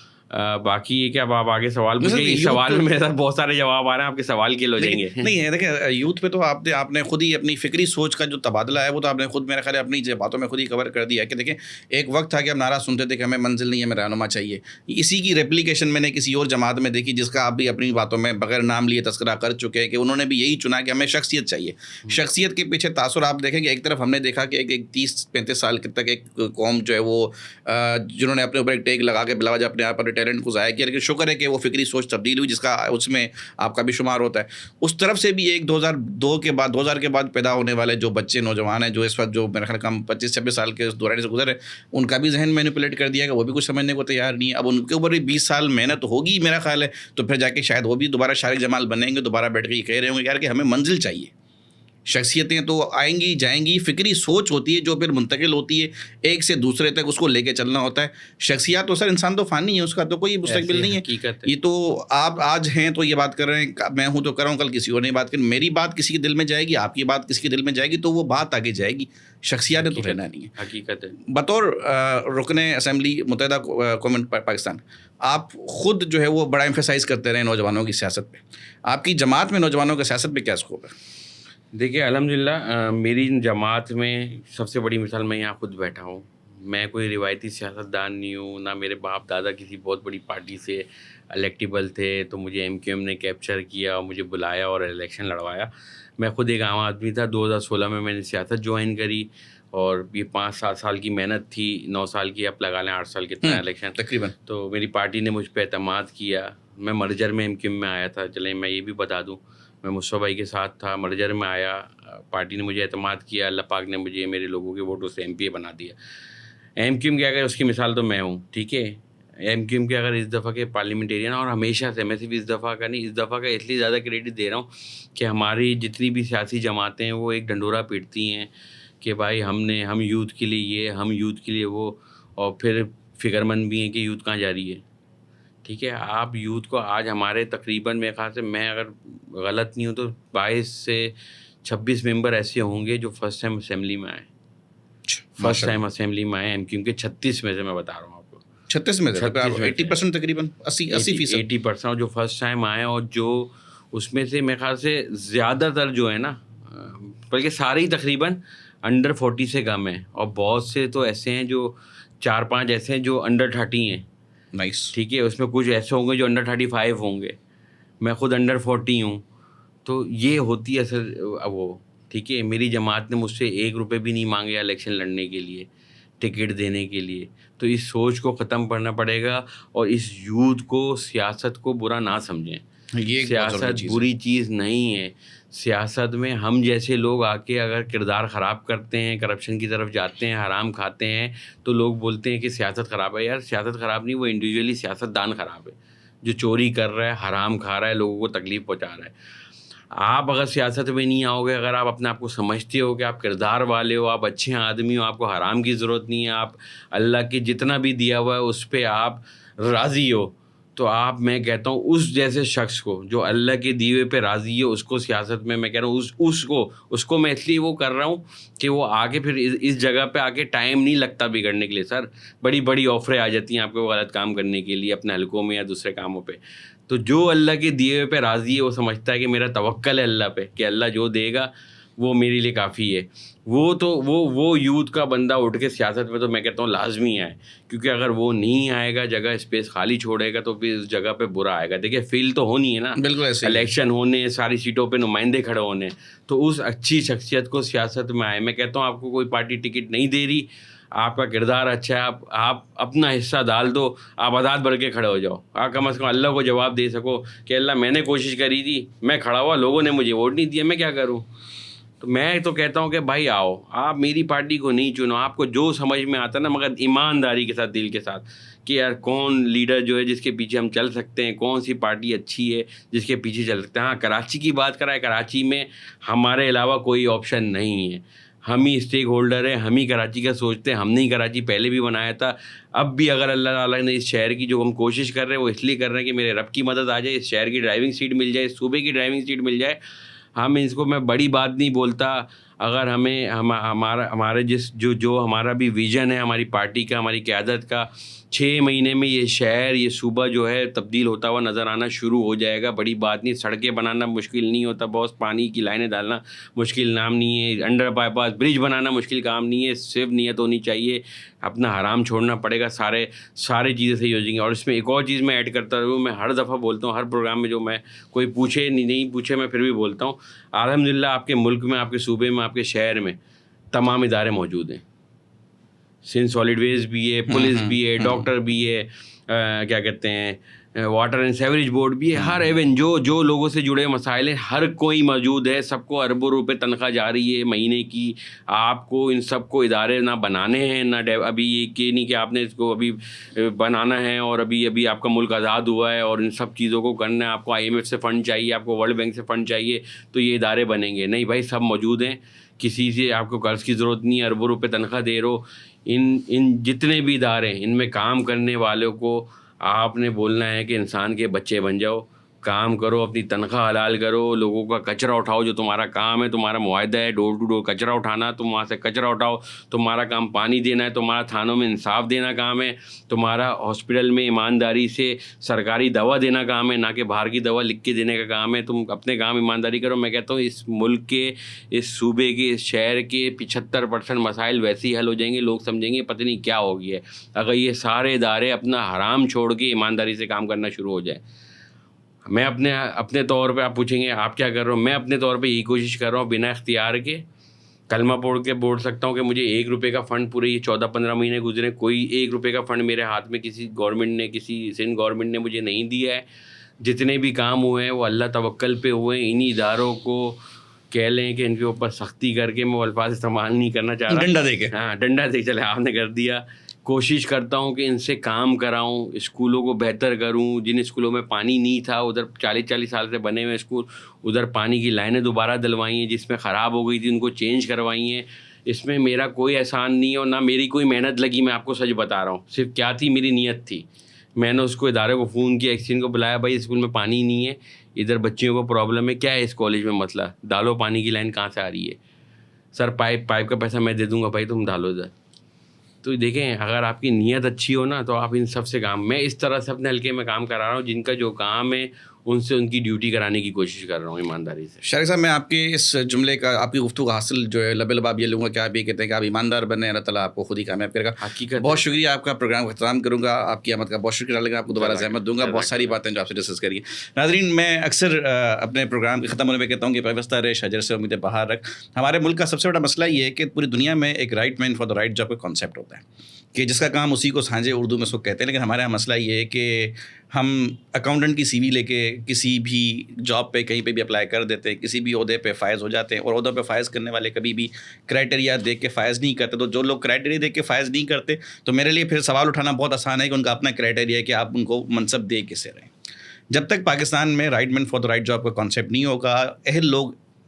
باقی یہ کہ اب آپ آگے سوال پوچھیں, اس سوال میں میرے ساتھ بہت سارے جواب آ رہے ہیں, آپ کے سوال کے ہو جائیں گے. نہیں ہے دیکھیں, یوتھ پہ تو آپ نے خود ہی اپنی فکری سوچ کا جو تبادلہ ہے وہ تو آپ نے خود میرے خیال ہے اپنی باتوں میں خود ہی کور کر دیا کہ دیکھیں ایک وقت تھا کہ ہم نعرہ سنتے تھے کہ ہمیں منزل نہیں, ہمیں رہنما چاہیے. اسی کی ریپلیکیشن میں نے کسی اور جماعت میں دیکھی جس کا آپ بھی اپنی باتوں میں بغیر نام لیے تذکرہ کر چکے ہیں کہ انہوں نے بھی یہی چنا کہ ہمیں شخصیت چاہیے. شخصیت کے پیچھے تاثر آپ دیکھیں کہ ایک طرف ہم نے دیکھا کہ ایک 30-35 سال تک ایک قوم جو ہے وہ جنہوں نے اپنے اوپر ایک ٹیگ لگا کے بلا وجہ اپنے آپ اپنے ٹیلنٹ کو ضائع کیا, لیکن شکر ہے کہ وہ فکری سوچ تبدیل ہوئی جس کا اس میں آپ کا بھی شمار ہوتا ہے. اس طرف سے بھی ایک 2000 کے بعد پیدا ہونے والے جو بچے نوجوان ہیں جو اس وقت جو میرے خیال کم 25-26 سال کے اس دوران سے گزرے, ان کا بھی ذہن مینیپولیٹ کر دیا کہ وہ بھی کچھ سمجھنے کو تیار نہیں ہے. اب ان کے اوپر بھی 20 سال محنت ہوگی میرا خیال ہے, تو پھر جا کے شاید وہ بھی دوبارہ شارق جمال بنیں گے, دوبارہ بیٹھ کے یہ کہہ رہے ہوں گے یار کہ ہمیں منزل چاہیے. شخصیتیں تو آئیں گی جائیں گی, فکری سوچ ہوتی ہے جو پھر منتقل ہوتی ہے ایک سے دوسرے تک, اس کو لے کے چلنا ہوتا ہے. شخصیات تو سر انسان تو فانی ہے, اس کا تو کوئی مستقبل نہیں ہے. یہ تو آپ آج ہیں تو یہ بات کر رہے ہیں, میں ہوں تو کر رہا ہوں, کل کسی اور نہیں بات کر, میری بات کسی کے دل میں جائے گی, آپ کی بات کسی کے دل میں جائے گی, تو وہ بات آگے جائے گی. شخصیات نے تو رہنا نہیں ہے. حقیقت ہے. بطور رکن اسمبلی متحدہ قوم پاکستان, آپ خود جو ہے وہ بڑا ایمفیسائز کرتے رہے نوجوانوں کی سیاست پہ. آپ کی جماعت میں نوجوانوں کی سیاست پہ کیا اسکوپ ہے؟ دیکھیے الحمدللہ میری جماعت میں سب سے بڑی مثال میں یہاں خود بیٹھا ہوں. میں کوئی روایتی سیاست دان نہیں ہوں, نہ میرے باپ دادا کسی بہت بڑی پارٹی سے الیکٹیبل تھے تو مجھے MQM نے کیپچر کیا اور مجھے بلایا اور الیکشن لڑوایا. میں خود ایک عام آدمی تھا. 2016 میں نے سیاست جوائن کری, اور یہ 5-7 سال کی محنت تھی, 9 سال کی, اب لگا لیں 8 سال کتنا الیکشن تقریباً. تو میری پارٹی نے مجھ پہ اعتماد کیا. میں مرجر میں MQM میں آیا تھا. چلیں میں یہ بھی بتا دوں, میں مصطفیٰ بھائی کے ساتھ تھا, مرجر میں آیا, پارٹی نے مجھے اعتماد کیا, اللہ پاک نے مجھے میرے لوگوں کے ووٹوں سے MPA بنا دیا. MQM کے اگر اس کی مثال تو میں ہوں, ٹھیک ہے. MQM کے اگر اس دفعہ کے پارلیمنٹیرین, اور ہمیشہ سے, میں صرف اس دفعہ کا نہیں, اس دفعہ کا اس لیے زیادہ کریڈٹ دے رہا ہوں کہ ہماری جتنی بھی سیاسی جماعتیں ہیں وہ ایک ڈنڈورا پیٹتی ہیں کہ بھائی ہم یوتھ کے لیے یہ, ہم یوتھ کے لیے وہ, اور پھر فکر مند بھی ہیں کہ یوتھ کہاں جا رہی ہے. ٹھیک ہے, آپ یوتھ کو آج ہمارے تقریباً میرے خیال سے, میں اگر غلط نہیں ہوں تو 22 سے 26 ممبر ایسے ہوں گے جو فرسٹ ٹائم اسمبلی میں آئے. فرسٹ ٹائم اسمبلی میں آئے MQM کے 36 میں سے میں بتا رہا ہوں آپ کو. 36 میں 80% تقریباً 80% اور جو فرسٹ ٹائم آئے, اور جو اس میں سے میرے خیال سے زیادہ تر جو ہے نا, بلکہ سارے ہی تقریباً انڈر 40 سے کم ہیں, اور بہت سے تو ایسے ہیں جو 4-5 ایسے ہیں جو انڈر 30 ہیں. نائس. ٹھیک ہے, اس میں کچھ ایسے ہوں گے جو انڈر 35 ہوں گے. میں خود انڈر 40 ہوں. تو یہ ہوتی ہے اصل وہ. ٹھیک ہے, میری جماعت نے مجھ سے 1 روپے بھی نہیں مانگے الیکشن لڑنے کے لیے, ٹکٹ دینے کے لیے. تو اس سوچ کو ختم کرنا پڑے گا, اور اس یوتھ کو سیاست کو برا نہ سمجھیں. سیاست بری چیز نہیں ہے. سیاست میں ہم جیسے لوگ آ کے اگر کردار خراب کرتے ہیں, کرپشن کی طرف جاتے ہیں, حرام کھاتے ہیں, تو لوگ بولتے ہیں کہ سیاست خراب ہے. یار سیاست خراب نہیں, وہ انڈیویجولی سیاست دان خراب ہے, جو چوری کر رہا ہے, حرام کھا رہا ہے, لوگوں کو تکلیف پہنچا رہا ہے. آپ اگر سیاست میں نہیں آؤ گے, اگر آپ اپنے آپ کو سمجھتے ہو کہ آپ کردار والے ہو, آپ اچھے آدمی ہو, آپ کو حرام کی ضرورت نہیں ہے, آپ اللہ کے جتنا بھی دیا ہوا ہے اس پہ آپ راضی ہو, تو آپ, میں کہتا ہوں اس جیسے شخص کو جو اللہ کے دیوے پہ راضی ہے, اس کو سیاست میں کہہ رہا ہوں اس کو میں اس لیے وہ کر رہا ہوں کہ وہ آگے پھر اس جگہ پہ آ کے ٹائم نہیں لگتا بگڑنے کے لیے. سر بڑی بڑی آفریں آ جاتی ہیں آپ کو غلط کام کرنے کے لیے اپنے حلقوں میں یا دوسرے کاموں پہ. تو جو اللہ کے دیے ہوئے پہ راضی ہے, وہ سمجھتا ہے کہ میرا توکل ہے اللہ پہ, کہ اللہ جو دے گا وہ میرے لیے کافی ہے. وہ یوتھ کا بندہ اٹھ کے سیاست میں تو میں کہتا ہوں لازمی آئے, کیونکہ اگر وہ نہیں آئے گا, جگہ اسپیس خالی چھوڑے گا, تو پھر اس جگہ پہ برا آئے گا. دیکھیے فیل تو ہونی ہے نا, بالکل ایسے الیکشن ہونے, ساری سیٹوں پہ نمائندے کھڑے ہونے, تو اس اچھی شخصیت کو سیاست میں آئے. میں کہتا ہوں آپ کو کوئی پارٹی ٹکٹ نہیں دے رہی, آپ کا کردار اچھا ہے, آپ اپنا حصہ ڈال دو, آپ آزاد بڑھ کے کھڑے ہو جاؤ. آپ کم از کم اللہ کو جواب دے سکو کہ اللہ میں نے کوشش کری تھی, میں کھڑا ہوا, لوگوں نے مجھے ووٹ نہیں دیا, میں کیا کروں. تو میں تو کہتا ہوں کہ بھائی آؤ, آپ میری پارٹی کو نہیں چنو, آپ کو جو سمجھ میں آتا نا, مگر ایمانداری کے ساتھ, دل کے ساتھ, کہ یار کون لیڈر جو ہے جس کے پیچھے ہم چل سکتے ہیں, کون سی پارٹی اچھی ہے جس کے پیچھے چل سکتے ہیں. ہاں, کراچی کی بات کرائے, کراچی میں ہمارے علاوہ کوئی آپشن نہیں ہے, ہم ہی اسٹیک ہولڈر ہیں, ہم ہی کراچی کا سوچتے ہیں. ہم نے ہی کراچی پہلے بھی بنایا تھا, اب بھی اگر اللہ تعالیٰ نے اس شہر کی جو ہم کوشش کر رہے ہیں وہ اس لیے کر رہے ہیں کہ میرے رب کی مدد آ جائے, اس شہر کی ڈرائیونگ سیٹ مل جائے, اس صوبے کی ڈرائیونگ سیٹ مل جائے. ہم اس کو, میں بڑی بات نہیں بولتا, اگر ہمیں ہمارے جو ہمارا بھی ویژن ہے ہماری پارٹی کا, ہماری قیادت کا, 6 مہینے میں یہ شہر, یہ صوبہ جو ہے تبدیل ہوتا ہوا نظر آنا شروع ہو جائے گا. بڑی بات نہیں, سڑکیں بنانا مشکل نہیں ہوتا, بہت پانی کی لائنیں ڈالنا مشکل نام نہیں ہے, انڈر بائی پاس برج بنانا مشکل کام نہیں ہے, صرف نیت ہونی چاہیے, اپنا حرام چھوڑنا پڑے گا, سارے چیزیں صحیح ہو جائیں گی. اور اس میں ایک اور چیز میں ایڈ کرتا رہوں, میں ہر دفعہ بولتا ہوں ہر پروگرام میں, جو میں کوئی پوچھے نہیں پوچھے میں پھر بھی بولتا ہوں, الحمدللہ آپ کے ملک میں, آپ کے صوبے میں, آپ کے شہر میں تمام ادارے موجود ہیں. سندھ سالڈ ویسٹ بھی ہے, پولیس بھی ہے, ڈاکٹر بھی ہے, کیا کہتے ہیں, واٹر اینڈ سیوریج بورڈ بھی ہے. ہر ایون جو لوگوں سے جڑے مسائل ہیں ہر کوئی موجود ہے. سب کو اربوں روپے تنخواہ جا رہی ہے مہینے کی. آپ کو ان سب کو ادارے نہ بنانے ہیں, نہ ابھی یہ کہ نہیں کہ آپ نے اس کو ابھی بنانا ہے اور ابھی آپ کا ملک آزاد ہوا ہے اور ان سب چیزوں کو کرنا ہے. آپ کو IMF سے فنڈ چاہیے, آپ کو ورلڈ بینک سے فنڈ چاہیے تو یہ ادارے بنیں گے نہیں بھائی, سب موجود ہیں. کسی سے آپ کو قرض کی ضرورت نہیں ہے, اربوں روپے تنخواہ دے رہو. ان جتنے بھی ادارے ہیں ان میں کام کرنے والوں کو آپ نے بولنا ہے کہ انسان کے بچے بن جاؤ, کام کرو, اپنی تنخواہ حلال کرو, لوگوں کا کچرا اٹھاؤ, جو تمہارا کام ہے, تمہارا معاہدہ ہے ڈور ٹو ڈور کچرا اٹھانا, تم وہاں سے کچرا اٹھاؤ. تمہارا کام پانی دینا ہے, تمہارا تھانوں میں انصاف دینا کام ہے, تمہارا ہاسپٹل میں ایمانداری سے سرکاری دوا دینا کام ہے, نہ کہ باہر کی دوا لکھ کے دینے کا کام ہے. تم اپنے کام ایمانداری کرو. میں کہتا ہوں اس ملک کے, اس صوبے کے, اس شہر کے 75% مسائل ویسے ہی حل ہو جائیں گے. لوگ سمجھیں گے پتہ نہیں کیا ہو گیا ہے اگر یہ سارے ادارے اپنا حرام چھوڑ کے ایمانداری سے کام کرنا شروع ہو جائے. میں اپنے طور پہ, آپ پوچھیں گے آپ کیا کر رہے ہو, میں اپنے طور پہ یہی کوشش کر رہا ہوں بنا اختیار کے. کلمہ پڑھ کے بول سکتا ہوں کہ مجھے 1 روپے کا فنڈ پورے یہ 14-15 مہینے گزرے, کوئی 1 روپے کا فنڈ میرے ہاتھ میں کسی گورنمنٹ نے, کسی سندھ گورنمنٹ نے مجھے نہیں دیا ہے. جتنے بھی کام ہوئے ہیں وہ اللہ توکل پہ ہوئے ہیں. انہی اداروں کو کہہ لیں کہ ان کے اوپر سختی کر کے, میں الفاظ استعمال نہیں کرنا چاہ رہا, ڈنڈا دے کے, ہاں ڈنڈا دے, چلے آپ نے کر دیا. کوشش کرتا ہوں کہ ان سے کام کراؤں, اسکولوں کو بہتر کروں. جن اسکولوں میں پانی نہیں تھا, ادھر 40 سال سے بنے ہوئے اسکول, ادھر پانی کی لائنیں دوبارہ ڈلوائی ہیں. جس میں خراب ہو گئی تھی ان کو چینج کروائی ہیں. اس میں میرا کوئی احسان نہیں ہے اور نہ میری کوئی محنت لگی. میں آپ کو سچ بتا رہا ہوں, صرف کیا تھی, میری نیت تھی. میں نے اس کو ادارے کو فون کیا, ایکسچینج کو بلایا, بھائی اسکول میں پانی نہیں ہے, ادھر بچیوں کو پرابلم ہے, کیا ہے اس کالج میں مسئلہ, ڈالو پانی کی لائن کہاں سے آ رہی ہے. سر پائپ کا پیسہ میں دے دوں گا, بھائی تم ڈالو ادھر. تو دیکھیں اگر آپ کی نیت اچھی ہو نا تو آپ ان سب سے کام, میں اس طرح سے اپنے حلقے میں کام کرا رہا ہوں جن کا جو کام ہے ان سے ان کی ڈیوٹی کرانے کی کوشش کر رہا ہوں ایمانداری سے. شارق صاحب, میں آپ کے اس جملے کا, آپ کی گفتگو حاصل جو ہے لب لباب یہ لوں گا کہ آپ یہ کہتے ہیں کہ آپ ایماندار بنیں, اللہ تعالیٰ آپ کو خود ہی کامیاب کرے گا. حقیقت بہت شکریہ, آپ کا پروگرام کا اختتام کروں گا, آپ کی آمد کا بہت شکریہ لگا, آپ کو دوبارہ زحمت دوں گا. بہت ساری باتیں جو آپ سے ڈسکس کریے. ناظرین, میں اکثر اپنے پروگرام کے ختم ہونے میں کہتا ہوں کہ پیوستہ رہے شجر سے امیدیں بہار رکھ. ہمارے ملک کا سب سے بڑا مسئلہ یہ ہے کہ پوری دنیا میں ایک right man for the right job کا کانسیپٹ ہوتا ہے کہ جس کا کام اسی کو سانجے, اردو میں اس کو کہتے ہیں. لیکن ہمارے یہاں مسئلہ یہ ہے کہ ہم اکاؤنٹنٹ کی CV لے کے کسی بھی جاب پہ کہیں پہ بھی اپلائی کر دیتے ہیں, کسی بھی عہدے پہ فائز ہو جاتے ہیں, اور عہدوں پہ فائز کرنے والے کبھی بھی کرائٹیریا دیکھ کے فائز نہیں کرتے. تو جو لوگ کرائٹیریا دیکھ کے فائز نہیں کرتے, تو میرے لیے پھر سوال اٹھانا بہت آسان ہے کہ ان کا اپنا کرائٹیریا ہے کہ آپ ان کو منصب دے کسے رہیں. جب تک پاکستان میں right man for the right job کا کانسیپٹ نہیں ہوگا,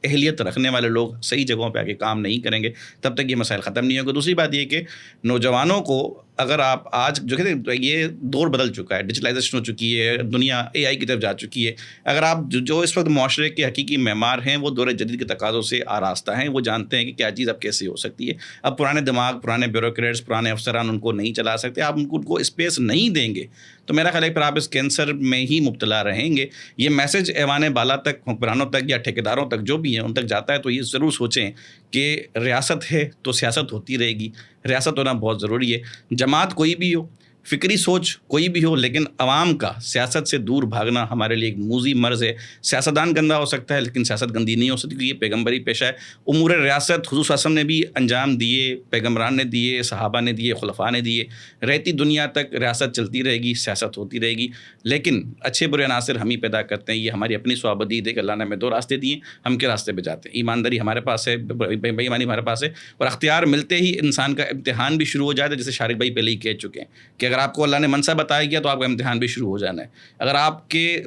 اہلیت رکھنے والے لوگ صحیح جگہوں پہ آ کے کام نہیں کریں گے, تب تک یہ مسائل ختم نہیں ہوگا. دوسری بات یہ کہ نوجوانوں کو اگر آپ آج جو کہتے ہیں یہ دور بدل چکا ہے, ڈیجیٹلائزیشن ہو چکی ہے, دنیا AI کی طرف جا چکی ہے. اگر آپ جو اس وقت معاشرے کے حقیقی معمار ہیں وہ دور جدید کے تقاضوں سے آراستہ ہیں, وہ جانتے ہیں کہ کیا چیز اب کیسے ہو سکتی ہے. اب پرانے دماغ, پرانے بیوروکریٹس, پرانے افسران ان کو نہیں چلا سکتے. آپ ان کو اسپیس نہیں دیں گے تو میرا خیال ہے پھر آپ اس کینسر میں ہی مبتلا رہیں گے. یہ میسج ایوان بالا تک, حکمرانوں تک یا ٹھیکیداروں تک جو بھی ہیں ان تک جاتا ہے تو یہ ضرور سوچیں کہ ریاست ہے تو سیاست ہوتی رہے گی, ریاست ہونا بہت ضروری ہے. جماعت کوئی بھی ہو, فکری سوچ کوئی بھی ہو, لیکن عوام کا سیاست سے دور بھاگنا ہمارے لیے ایک موذی مرض ہے. سیاستدان گندہ ہو سکتا ہے لیکن سیاست گندی نہیں ہو سکتی, کیونکہ یہ پیغمبری پیشہ ہے. امور ریاست حضور صلی اللہ علیہ وسلم نے بھی انجام دیے, پیغمبران نے دیے, صحابہ نے دیے, خلفاء نے دیے. رہتی دنیا تک ریاست چلتی رہے گی, سیاست ہوتی رہے گی, لیکن اچھے برے عناصر ہم ہی پیدا کرتے ہیں. یہ ہماری اپنی صوابدید ہے کہ اللہ نے ہمیں 2 راستے دیے, ہم کے راستے پہ جاتے ہیں. ایمانداری ہمارے پاس ہے, بے ایمانی ہمارے پاس ہے, اور اختیار ملتے ہی انسان کا امتحان بھی شروع ہو جاتا ہے. جیسے شارق بھائی پہلے ہی کہہ چکے ہیں کہ اگر آپ کو اللہ نے منصب بتایا گیا تو آپ کا امتحان بھی شروع ہو جانا ہے. اگر آپ کے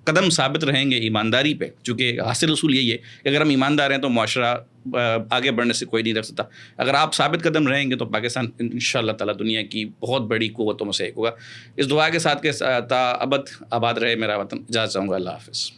قدم ثابت رہیں گے ایمانداری پہ, چونکہ حاصل اصول یہی ہے کہ اگر ہم ایماندار ہیں تو معاشرہ آگے بڑھنے سے کوئی نہیں رکھ سکتا. اگر آپ ثابت قدم رہیں گے تو پاکستان انشاءاللہ تعالیٰ دنیا کی بہت بڑی قوتوں میں سے ایک ہوگا. اس دعا کے ساتھ کہ تا ابد آباد رہے میرا وطن. اجازت چاہوں گا. اللہ حافظ.